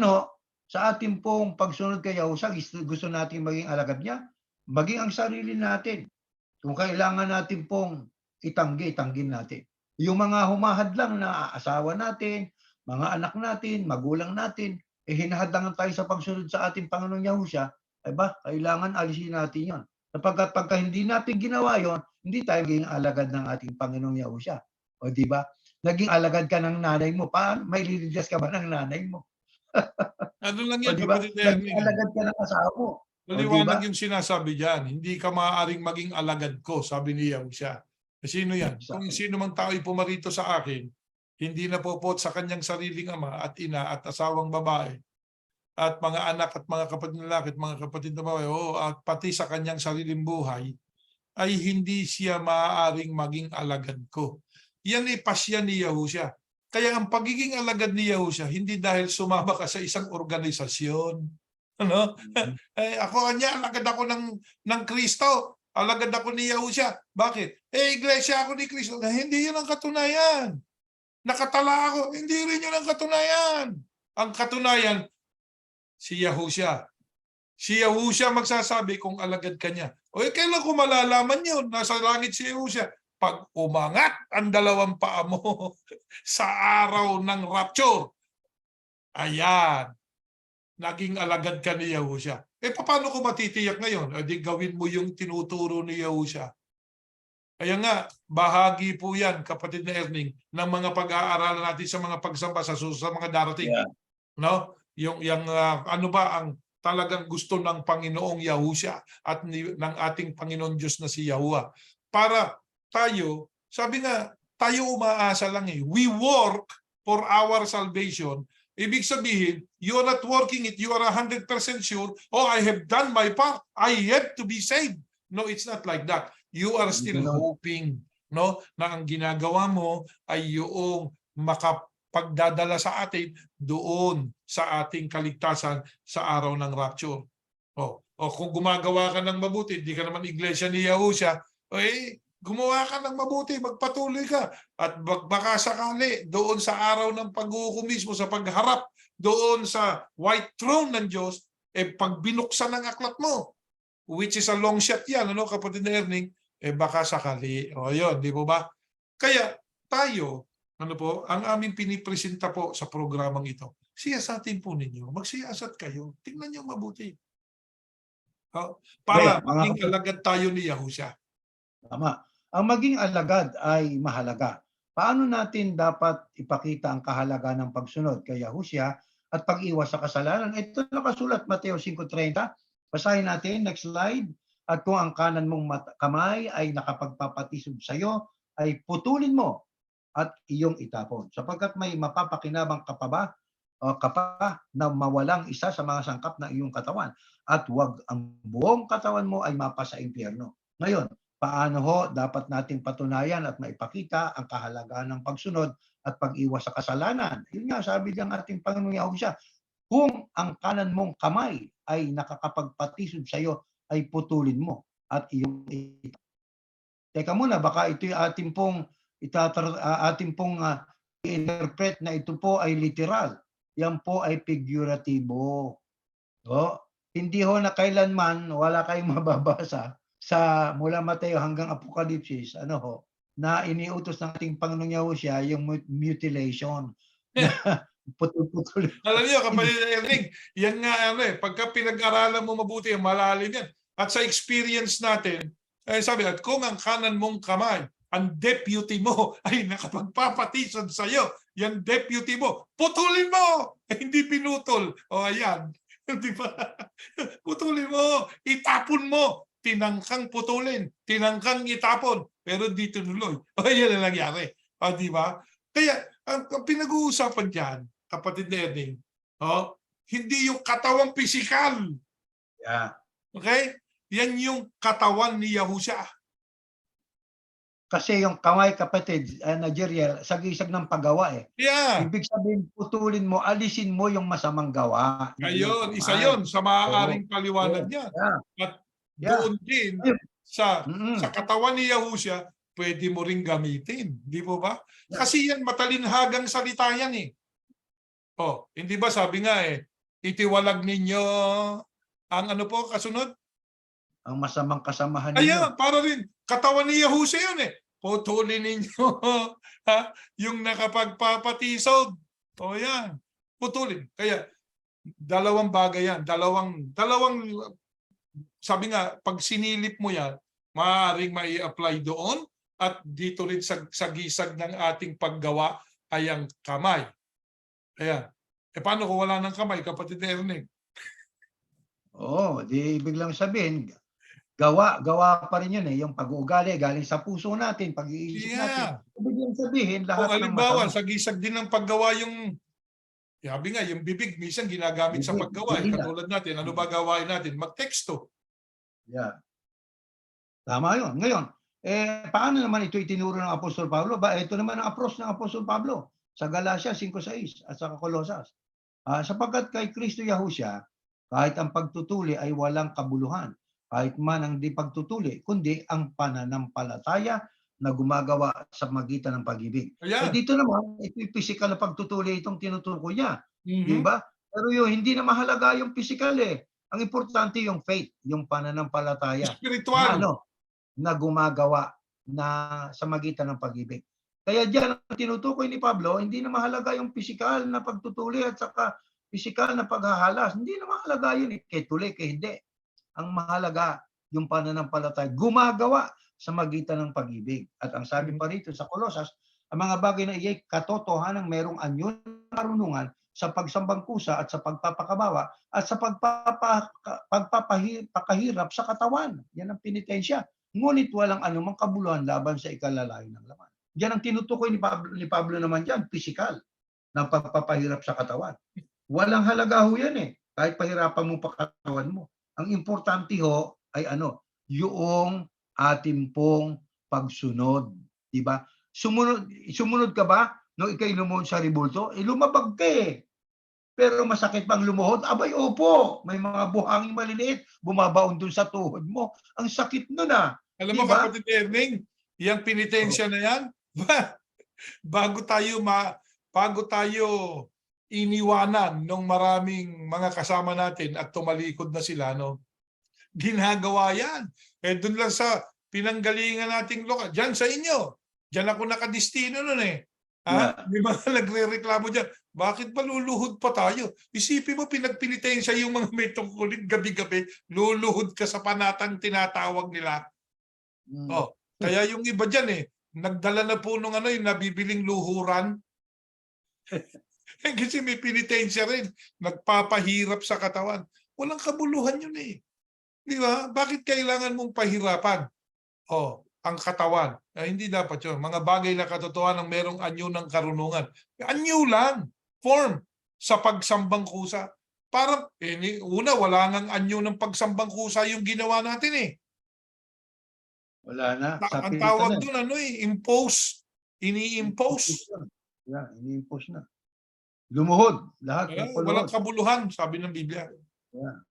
sa ating pong pagsunod kay Yahushua, gusto natin maging alagad niya, maging ang sarili natin. Kung kailangan natin pong itanggin natin. Yung mga humahadlang na asawa natin, mga anak natin, magulang natin, hinahadlangan tayo sa pagsunod sa ating Panginoong Yahushua, kailangan alisin natin yon. Sapagkat pagka hindi natin ginawa yon, hindi tayo maging alagad ng ating Panginoong Yahushua. O di ba? Naging alagad ka ng nanay mo, may liligas ka ba ng nanay mo? Ano lang yan, diba? Naging alagad ka ng asawa mo. Maliwanag yung sinasabi dyan, hindi ka maaaring maging alagad ko, sabi ni Yahushua. Sino yan? Kung sino mang tao ay pumarito sa akin, hindi napopot sa kanyang sariling ama at ina at asawang babae at mga anak at mga kapatid na lalaki at mga kapatid na babae at pati sa kanyang sariling buhay, ay hindi siya maaaring maging alagad ko. Yan ay pasya ni Yahushua. Kaya ang pagiging alagad ni Yahushua, hindi dahil sumama ka sa isang organisasyon. Ano? Ako alagad ako ng Kristo. Alagad ako ni Yahushua. Bakit? Iglesia ako ni Kristo. Hindi yun ang katunayan. Nakatala ako. Hindi rin yun ang katunayan. Ang katunayan, si Yahushua. Si Yahushua magsasabi kung alagad ka niya. Kailan ko malalaman yun? Nasa langit si Yahushua. Pag umangat ang dalawang paa mo sa araw ng rapture. Ayan. naging alagad ka ni Yahusha. Paano ko matitiyak ngayon? Di gawin mo yung tinuturo ni Yahusha. Kaya nga, bahagi po yan, kapatid na Erning, ng mga pag-aaralan natin sa mga pagsamba sa mga darating. Yeah. No? Yung ano ba ang talagang gusto ng Panginoong Yahusha at ng ating Panginoon Diyos na si Yahuwah. Para tayo, sabi nga, tayo umaasa lang eh. We work for our salvation. Ibig sabihin, you are not working it, you are 100% sure, oh, I have done my part, I have to be saved. No, it's not like that. You are still hoping, no, na ang ginagawa mo ay yung makapagdadala sa atin doon sa ating kaligtasan sa araw ng rapture. O kung gumagawa ka ng mabuti, hindi ka naman iglesia ni Yahusha, gumawa ka ng mabuti, magpatuloy ka. At baka sakali doon sa araw ng paghuhukom mismo, sa pagharap doon sa white throne ng Diyos, pag binuksan ng aklat mo, which is a long shot yan, ano, kapatid na Erning, baka sakali. Yun, di po ba? Kaya tayo, ano po, ang aming pinipresenta po sa programang ito, siyasatin po ninyo, magsiyasat kayo, tingnan nyo mabuti. Para maging alagad tayo ni Yahusha. Tama. Ang maging alagad ay mahalaga. Paano natin dapat ipakita ang kahalaga ng pagsunod kay Yahusha at pag-iwas sa kasalanan? Ito nakasulat Mateo 5:30. Basahin natin, next slide. At kung ang kanan mong kamay ay nakapagpapatisod sa iyo, ay putulin mo at iyong itapon. Sapagkat may mapapakinabang ka pa na mawalang isa sa mga sangkap ng iyong katawan at wag ang buong katawan mo ay mapa sa impyerno. Ngayon, paano ho dapat nating patunayan at maipakita ang kahalagahan ng pagsunod at pag-iwas sa kasalanan? Yun nga, sabi ng ating Panginoong Yahusha, kung ang kanan mong kamay ay nakakapagpatisod sa iyo, ay putulin mo at iyong itapon. Teka muna, baka ito yung ating pong interpret na ito po ay literal. Yan po ay figuratibo. Hindi ho na kailanman wala kayong mababasa sa mula Mateo hanggang Apokalipsis, na iniutos ng ating Panginoong Yahusha yung mutilation. Putol-putol. Alam niyo, kapatid Erning, yan nga pagka pinag-aralan mo mabuti, malalim yan. At sa experience natin, sabi at kung ang kanan mong kamay, ang deputy mo ay nakapagpapatisod sa iyo, yung deputy mo, putulin mo! Hindi pinutol. Ayan. Di ba? Putulin mo, itapon mo. Tinangkang putulin, tinangkang itapon, pero di tinuloy. Yan ang nangyari. Di ba? Kaya, ang pinag-uusapan dyan, kapatid na Erning, hindi yung katawang pisikal. Yeah. Okay? Yan yung katawan ni Yahusha. Kasi yung kamay, kapatid, Jeriel, sagisag ng paggawa eh. Yeah. Ibig sabihin, putulin mo, alisin mo yung masamang gawa. Ayun, isa yon sa maaaring paliwanag niya. Yeah. At doon din sa katawan ni Yahusha, pwede mo ring gamitin. Di po ba? Kasi yan, matalinhagang salita yan eh. Hindi ba sabi nga itiwalag ninyo ang ano po kasunod? Ang masamang kasamahan ninyo. Ayan, para rin. Katawan ni Yahusha yun eh. Putulin ninyo yung nakapagpapatisod. Yan. Putulin. Kaya, dalawang bagay yan. Dalawang sabi nga, pag sinilip mo yan, maaaring mai-apply doon at dito rin sa gisag ng ating paggawa ay ang kamay. Ayan. Paano kung wala ng kamay, kapatid Erning? Di biglang sabihin, gawa pa rin yun eh. Yung pag-uugali, galing sa puso natin, pag-iisip natin. Biglang sabihin, lahat ng halimbawa, sa gisag din ng paggawa sabi nga, yung bibig, minsan ginagamit sa paggawa. Katulad natin, ano ba gawain natin? Mag-teksto. Yeah. Tama yun. Ngayon, paano naman ito itinuro ng Apostol Pablo? Ito naman ang approach ng Apostol Pablo sa Galatia 5:6 at sa Colosas. Sapagkat kay Kristo Yahusha, kahit ang pagtutuli ay walang kabuluhan, kahit man ang di pagtutuli, kundi ang pananampalataya na gumagawa sa magitan ng pag-ibig. Dito naman, ito yung physical na pagtutuli itong tinutukoy niya. Di ba? Pero hindi na mahalaga yung physical eh. Ang importante yung faith, yung pananampalataya. Spiritual. Na gumagawa na sa magitan ng pag-ibig. Kaya diyan ang tinutukoy ni Pablo, hindi na mahalaga yung physical na pagtutuli at saka pisikal na paghahalas. Hindi naman mahalaga yun, kay tuloy, kay hindi. Ang mahalaga, yung pananampalataya, gumagawa sa magitan ng pag-ibig. At ang sabi pa rito sa Kolosas, ang mga bagay na iyay katotohanan merong anyo ng karunungan sa pagsambang kusa at sa pagpapakabawa at sa pagpapahirap sa katawan. Yan ang penitensya. Ngunit walang anumang kabuluhan laban sa ikalalayo ng laman. Yan ang tinutukoy ni Pablo naman dyan, physical, ng pagpapahirap sa katawan. Walang halaga ho yan eh. Kahit pahirapan mo pa katawan mo. Ang importante ho ay yung ating pong pagsunod. Diba? Sumunod ka ba nung ikay lumuhod sa ribulto? Lumabag ka eh. Pero masakit bang lumuhod? Abay, opo. May mga buhangin maliliit, bumabaon dun sa tuhod mo. Ang sakit nun ah. Alam mo, Diba? kapatid Erning, yung penitensya na yan, bago tayo iniwanan ng maraming mga kasama natin at tumalikod na sila, no? Ginagawa yan. Doon lang sa pinanggalingan nating lokal. Diyan sa inyo. Diyan ako nakadistino nun eh. Yeah. May mga nagre-reklamo dyan. Bakit ba luluhod pa tayo? Isipin mo, pinagpilitensya yung mga may tungkulin gabi-gabi, luluhod ka sa panatang tinatawag nila. Kaya yung iba dyan eh, nagdala na po nung yung nabibiling luhuran. Kasi may penitensya rin, nagpapahirap sa katawan. Walang kabuluhan yun eh. Di ba? Bakit kailangan mong pahirapan? Ang katawan. Hindi dapat yun. Mga bagay na katotohanan ng merong anyo ng karunungan. Anyo lang. Form sa pagsambang kusa. Parang, wala ngang anyo ng pagsambang kusa yung ginawa natin eh. Wala na. Ang tawag doon, impose. Ini-impose. Yeah, ini-impose na. Lumuhod. Lahat. Walang kabuluhan, sabi ng Biblia. Yeah.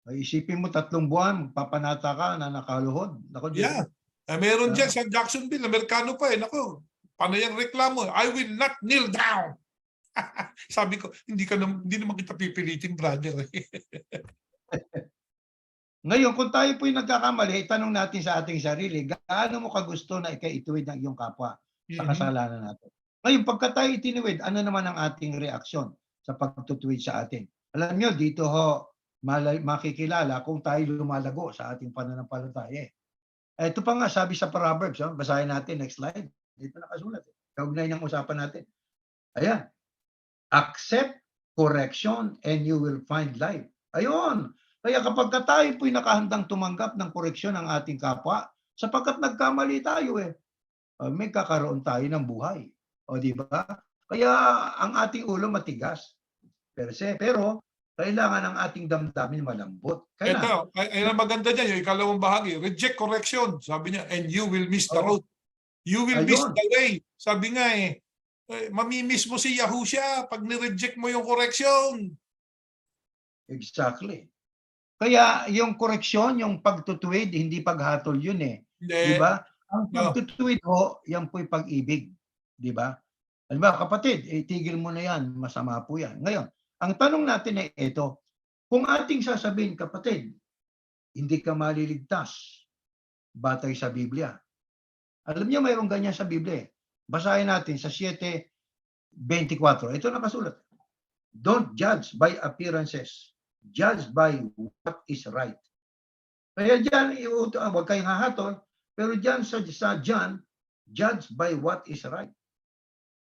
Ay, isipin mo 3 buwan, papanata ka na nakaluhod. Nako, yeah. Meron dyan sa Jacksonville, Amerikano pa eh. Nako, panayang reklamo. I will not kneel down. Sabi ko, hindi naman kita pipilitin, brother. Ngayon, kung tayo po'y nagkakamali, itanong natin sa ating sarili, gaano mo kagusto na ituwid ng iyong kapwa sa kasalanan natin? Ngayon, pagka tayo itinuwid, ano naman ang ating reaksyon sa pagtutuwid sa atin? Alam nyo, dito makikilala kung tayo lumalago sa ating pananampalataya. Ito pa nga, sabi sa Proverbs, basahin natin, next slide. Dito nakasulat. Kaugnay ng usapan natin. Ayan. Accept correction and you will find life. Ayun. Kaya kapag tayo po'y nakahandang tumanggap ng koreksyon ng ating kapwa, sapagkat nagkamali tayo may kakaroon tayo ng buhay. O di ba? Kaya ang ating ulo matigas. Pero kailangan ang ating damdamin malambot. Ito, ang maganda dyan, yung ikalawang bahagi, reject correction. Sabi niya, and you will miss the road. You will miss the way. Sabi nga mamimiss mo si Yahushua pag nireject mo yung correction. Exactly. Kaya yung koreksyon, yung pagtutuwid, hindi paghatol yun eh. Di ba? Ang pagtutuwid yan po'y pag-ibig. Di ba? Alam ba, kapatid, tigil mo na yan, masama po yan. Ngayon, ang tanong natin ay ito, kung ating sasabihin, kapatid, hindi ka maliligtas, batay sa Biblia. Alam niyo, mayroong ganyan sa Biblia. Basahin natin sa 7:24. Ito nakasulat. Don't judge by appearances. Judge by what is right. Kaya dyan, huwag kayong hahatol, pero dyan sa John, judge by what is right.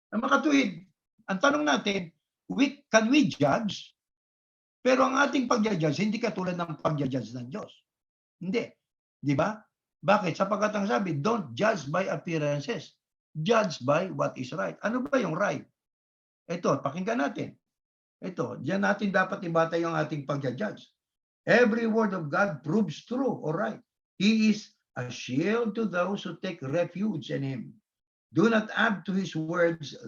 Ang makatuwid, ang tanong natin, can we judge? Pero ang ating pag-judge, hindi katulad ng pag-judge ng Diyos. Hindi. Di ba? Bakit? Sapagkat ang sabi, don't judge by appearances. Judge by what is right. Ano ba yung right? Ito, pakinggan natin. Ito, diyan natin dapat ibata yung ating pag-judge. Every word of God proves true or right. He is a shield to those who take refuge in Him. Do not add to His words,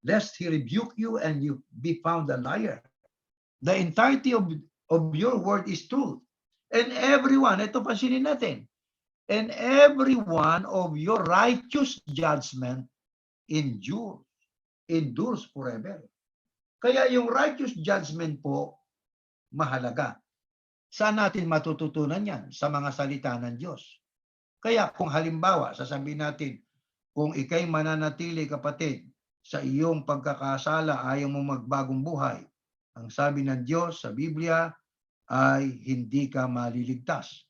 lest He rebuke you and you be found a liar. The entirety of your word is truth. And everyone, ito pansinin natin, and every one of your righteous judgment endures forever. Kaya yung righteous judgment po, mahalaga. Saan natin matututunan yan? Sa mga salita ng Diyos. Kaya kung halimbawa, sasabihin natin, kung ikay mananatili, kapatid, sa iyong pagkakasala, ayaw mo magbagong buhay, Ang sabi ng Diyos sa Biblia ay hindi ka maliligtas.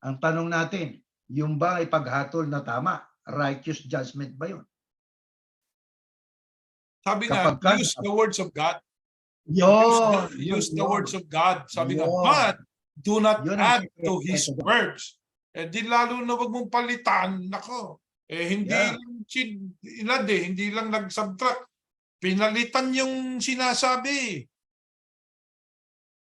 Ang tanong natin, yung ba ay paghatol na tama? Righteous judgment ba yun? Sabi nga, Kapag ka, use the words of God. yun, Use the words of God. Sabi nga, yun. but do not Yun ang add to sekreto His doon. words. Eh di lalo na wag mong palitan. Nako. Eh hindi Yeah. lang inad eh, hindi lang nag-subtract. Pinalitan yung sinasabi.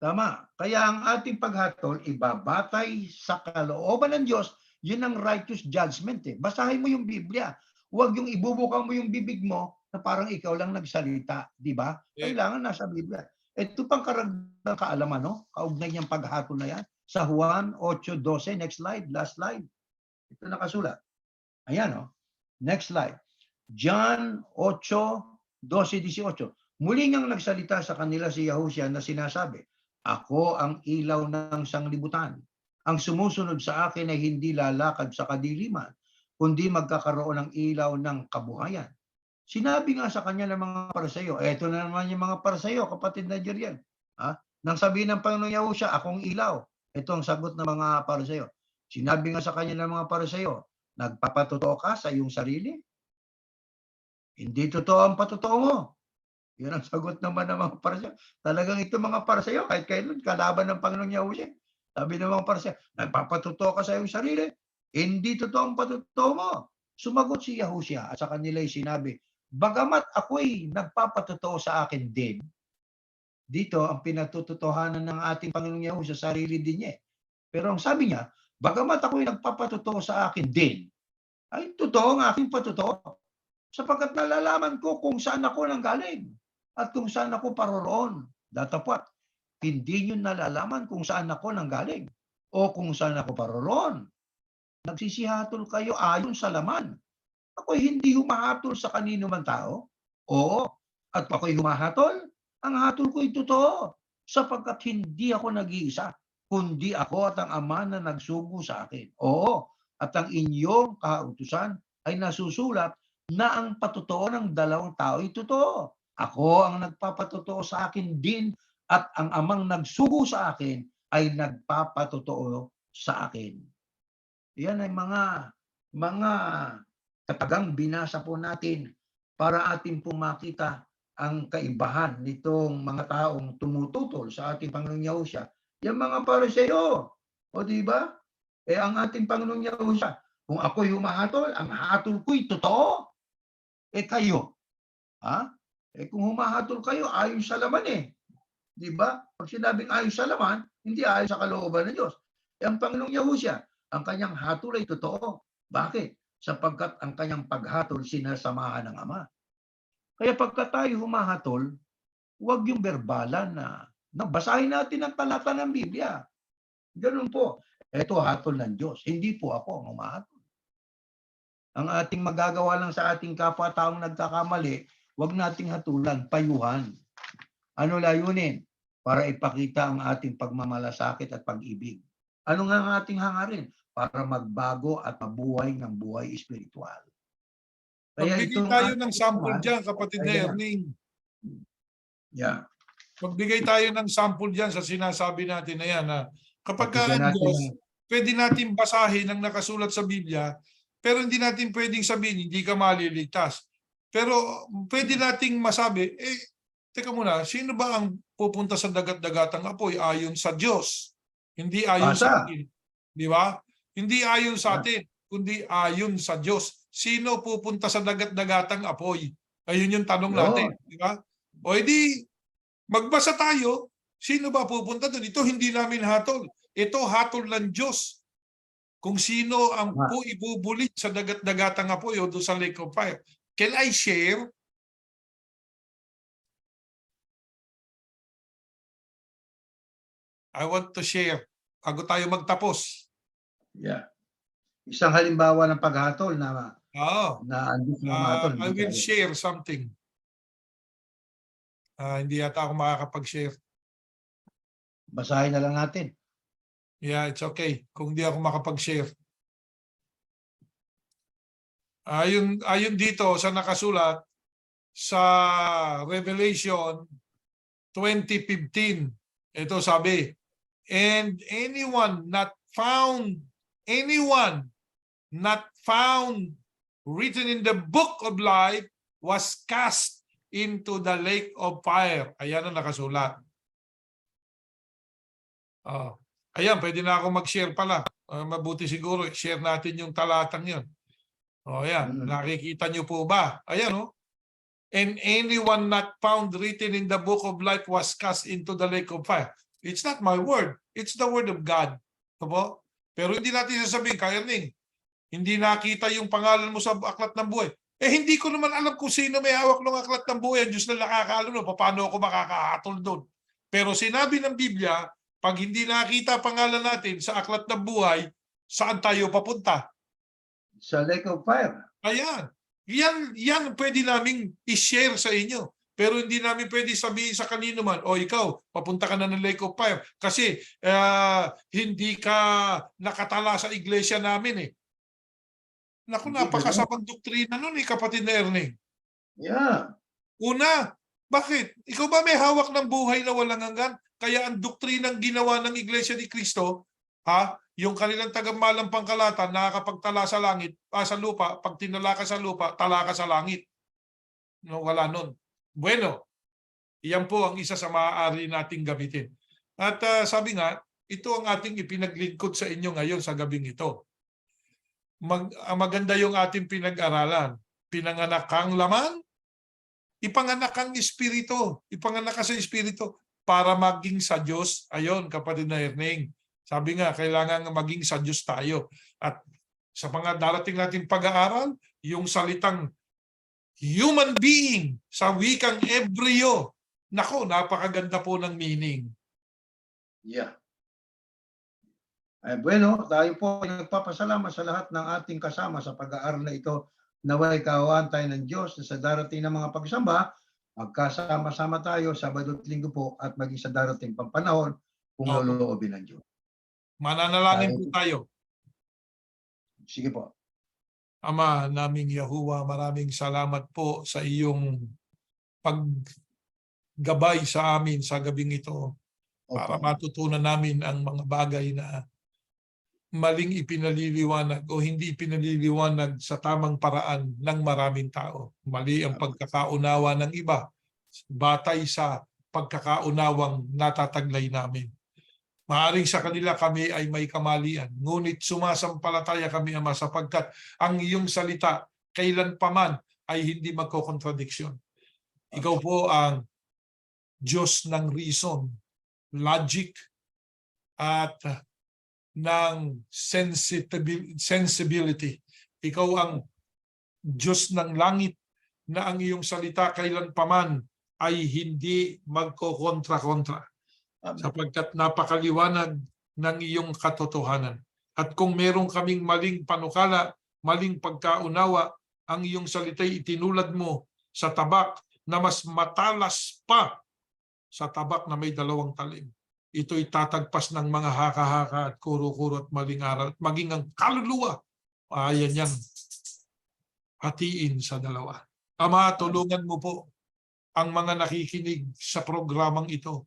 Tama. Kaya ang ating paghatol, ibabatay sa kalooban ng Diyos, yun ang righteous judgment eh. Basahin mo yung Biblia. Huwag yung ibubuka mo yung bibig mo na parang ikaw lang nagsalita. Di ba? Eh, Kailangan nasa Biblia. Ito pang karagdagang kaalaman, no? Kaugnay niyang paghatol na yan. Sa Juan 8:12, next slide, last slide. Ito nakasulat. Ayan, no? Next slide. John 8:12-18. Muli ngang nagsalita sa kanila si Yahushua na sinasabi, ako ang ilaw ng sanglibutan. Ang sumusunod sa akin ay hindi lalakad sa kadiliman, kundi magkakaroon ng ilaw ng kabuhayan. Sinabi nga sa kanya ng mga Pariseo, eto na naman yung mga Pariseo, kapatid na Jeriel. Nang sabihin ng Panginoon Yahushua, akong ilaw. Ito ang sagot ng mga Pariseo. Sinabi nga sa kanya ng mga Pariseo, nagpapatotoo ka sa iyong sarili? Hindi totoo ang patotoo mo. Yan ang sagot naman ng mga Pariseo. Talagang ito mga Pariseo, kahit kailan, kalaban ng Panginoong Yahushua. Sabi ng mga Pariseo, nagpapatotoo ka sa iyong sarili? Hindi totoo ang patotoo mo. Sumagot si Yahushua at sa kanila'y sinabi, bagamat ako'y nagpapatotoo sa akin din, dito ang pinatutotohanan ng ating Panginoong Yahushua sa sarili din niya. Pero ang sabi niya, bagamat ako'y nagpapatotoo sa akin din, ay totoo ang aking patotoo. Sapagkat nalalaman ko kung saan ako nanggaling at kung saan ako paroroon. Datapwat, hindi nyo nalalaman kung saan ako nanggaling o kung saan ako paroroon. Nagsisihatol kayo ayon sa laman. Ako'y hindi humahatol sa kanino man tao. Oo, at ako'y humahatol. Ang hatol ko'y totoo sapagkat hindi ako nag-iisa, kundi ako at ang Ama na nagsugo sa akin. Oo, at ang inyong kautusan ay nasusulat na ang patotoo ng dalawang tao ay totoo. Ako ang nagpapatotoo sa akin din at ang amang nagsugo sa akin ay nagpapatotoo sa akin. Yan ay mga katagang binasa po natin para atin pong makita ang kaibahan nitong mga taong tumututol sa ating Panginoong Yahushua. Yung mga Pariseo, o di ba? Ang ating Panginoong Yahushua, kung ako'y humahatol, ang hatol ko'y totoo. Kayo, kung humahatol kayo, ayon sa laman eh. Di ba? Pag sinabing ayon sa laman, hindi ayon sa kalooban ng Diyos. Ang Panginoong Yahushua, ang kanyang hatol ay totoo. Bakit? Sapagkat ang kanyang paghatol sinasamahan ng Ama. Kaya pagka tayo humahatol, huwag yung berbalan na basahin natin ang talata ng Biblia. Ganun po. Ito hatol ng Diyos. Hindi po ako ang humahatol. Ang ating magagawa lang sa ating kapwa-taong nagkakamali, huwag nating hatulan, payuhan. Ano layunin? Para ipakita ang ating pagmamalasakit at pag-ibig. Ano nga ang ating hangarin? Para magbago at mabuhay ng buhay espiritual. Kaya magbigay itong tayo ng sample naman, dyan, kapatid na Erning. yeah. Magbigay tayo ng sample dyan sa sinasabi natin na yan. Kapag ka Pakinggan ang natin Diyos, pwede natin basahin ang nakasulat sa Biblia, pero hindi natin pwedeng sabihin, hindi ka maliligtas. Pero pwede nating masabi, teka muna, sino ba ang pupunta sa dagat-dagatang apoy ayon sa Diyos? Hindi ayon sa Asa. atin. Di ba? Hindi ayon sa atin, kundi ayon sa Diyos. Sino pupunta sa dagat-dagatang apoy? Ayun yung tanong natin. Di ba? O edi, magbasa tayo. Sino ba pupunta doon? Ito hindi namin hatol. Ito hatol ng Diyos. Kung sino ang ibubulit sa dagat-dagatang apoy o doon sa Lake of Fire. Can I share? I want to share. Bago tayo magtapos. Yeah. Isang halimbawa ng paghatol na andun sa humahatol. I will share something. Hindi yata ako makakapag-share. Basahin na lang natin. Yeah, it's okay. Kung di ako makapag-share. Ayon dito sa nakasulat sa Revelation 20:15. Ito sabi, and anyone not found written in the book of life was cast into the lake of fire. Ayan ang nakasulat. Ayan, pwede na ako mag-share pala. Mabuti siguro, share natin yung talatang yun. Ayan, nakikita nyo po ba? Ayan, and anyone not found written in the book of life was cast into the lake of fire. It's not my word. It's the word of God. Opo? Pero hindi natin sasabihin, kaya ning, hindi nakita yung pangalan mo sa aklat ng buhay. Hindi ko naman alam kung sino may hawak ng aklat ng buhay. Diyos na nakakaalam no, paano ako makakahatol doon. Pero sinabi ng Biblia, pag hindi nakita pangalan natin sa aklat ng buhay, saan tayo papunta? Sa lake of fire. Ayan. Yan pwede naming i-share sa inyo. Pero hindi namin pwede sabihin sa kanino man, ikaw, papunta ka na ng lake of fire. Kasi hindi ka nakatala sa iglesia namin Naku, napakasamang doktrina nun kapatid na Erning. Yeah. Una, bakit? Ikaw ba may hawak ng buhay na walang hanggan? Kaya ang doktrinang ginawa ng Iglesia ni Cristo, yung kanilang tagamalang pangkalatan, nakakapagtala sa langit, sa lupa, pag tinala ka sa lupa, tala ka sa langit. No, wala nun. Bueno, iyan po ang isa sa maaari nating gamitin. At sabi nga, ito ang ating ipinaglingkod sa inyo ngayon sa gabing ito. Maganda yung ating pinag-aralan. Pinanganak kang laman, ipanganak kang espiritu. Ipanganak ka sa espiritu para maging sa Diyos. Ayon, kapatid na Erning. Sabi nga, kailangan maging sa Diyos tayo. At sa mga darating nating pag-aaral, yung salitang human being sa wikang Hebreo. Nako, napakaganda po ng meaning. Yeah. Bueno, tayo po nagpapasalamat sa lahat ng ating kasama sa pag-aaral na ito. Naway kaawaan tayo ng Diyos na sa darating na mga pagsamba, magkasama-sama tayo Sabado at Linggo po at maging sa darating pang panahon kung loloobin ng Diyos. Mananalangin po tayo. Sige po. Ama naming Yahuwah, maraming salamat po sa iyong paggabay sa amin sa gabing ito para matutunan namin ang mga bagay na maling ipinaliliwanag o hindi ipinaliliwanag sa tamang paraan ng maraming tao. Mali ang pagkakaunawa ng iba batay sa pagkakaunawang natataglay namin. Maaring sa kanila kami ay may kamalian, ngunit sumasampalataya kami, Ama, sapagkat ang iyong salita kailanpaman ay hindi magkokontradiksyon. Ikaw po ang Diyos ng reason, logic, at ng sensibility. Ikaw ang Diyos ng langit na ang iyong salita kailanpaman ay hindi magkokontra-kontra. Sapagkat napakaliwanag ng iyong katotohanan. At kung meron kaming maling panukala, maling pagkaunawa, ang iyong salita'y itinulad mo sa tabak na mas matalas pa sa tabak na may 2 talim. Ito'y tatagpas ng mga haka-haka at kuro-kuro at maling aral at maging ang kaluluwa. Ayan yan. Hatiin sa 2. Ama, tulungan mo po ang mga nakikinig sa programang ito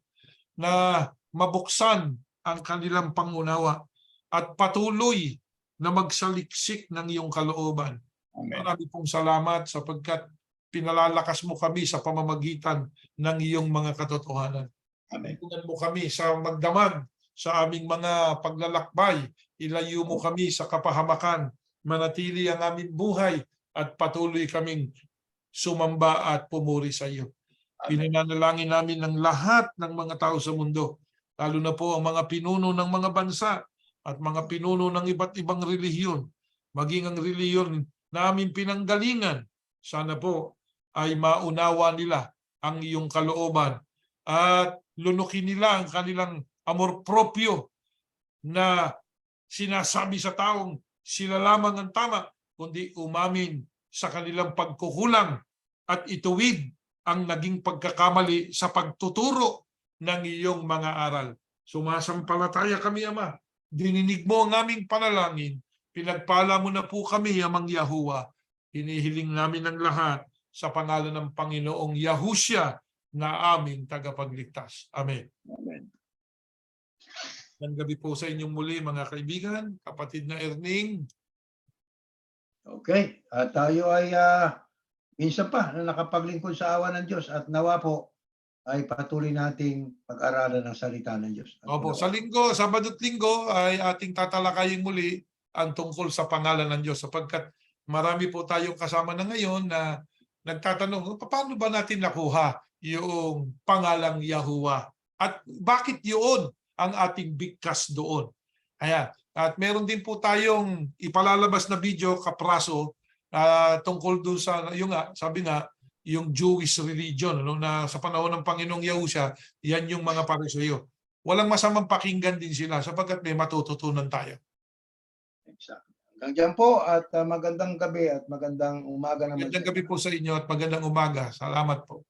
na mabuksan ang kanilang pangunawa at patuloy na magsaliksik ng iyong kalooban. Marami pong salamat sapagkat pinalalakas mo kami sa pamamagitan ng iyong mga katotohanan. Tulungan mo kami sa magdamag sa aming mga paglalakbay. Ilayo mo kami sa kapahamakan. Manatili ang aming buhay at patuloy kaming sumamba at pumuri sa iyo. Pinanalangin namin ng lahat ng mga tao sa mundo, lalo na po ang mga pinuno ng mga bansa at mga pinuno ng iba't ibang relihiyon, maging ang relihiyon namin pinanggalingan. Sana po ay maunawa nila ang iyong kalooban at lunukin nila ang kanilang amor proprio na sinasabi sa taong sila lamang ang tama, kundi umamin sa kanilang pagkukulang at ituwid ang naging pagkakamali sa pagtuturo ng iyong mga aral. Sumasampalataya kami, Ama. Dininig mo ang aming panalangin. Pinagpala mo na po kami, Amang Yahuwah. Hinihiling namin ang lahat sa pangalan ng Panginoong Yahushua na aming tagapagligtas. Amen. Amen. Magandang gabi po sa inyong muli mga kaibigan, kapatid na Erning. Okay, at tayo ay minsan pa na nakapaglingkod sa awa ng Diyos at nawa po ay patuloy nating pag-aralan ng salita ng Diyos. At Opo, nawa- sa linggo, Sabado at Linggo ay ating tatalakayin muli ang tungkol sa pangalan ng Diyos sapagkat marami po tayong kasama na ngayon na nagtatanong, paano ba natin nakuha yung pangalang Yahuwah? At bakit yun ang ating bigkas doon? Ayan. At meron din po tayong ipalalabas na video, kapraso, tungkol doon sa, yung nga, sabi nga, yung Jewish religion, ano, na sa panahon ng Panginoong Yahusha, yan yung mga Pariseyo. Walang masamang pakinggan din sila sapagkat may matututunan tayo. Exactly. Hanggang dyan po at magandang gabi at magandang umaga naman. Magandang sa gabi po sa inyo at magandang umaga. Salamat po.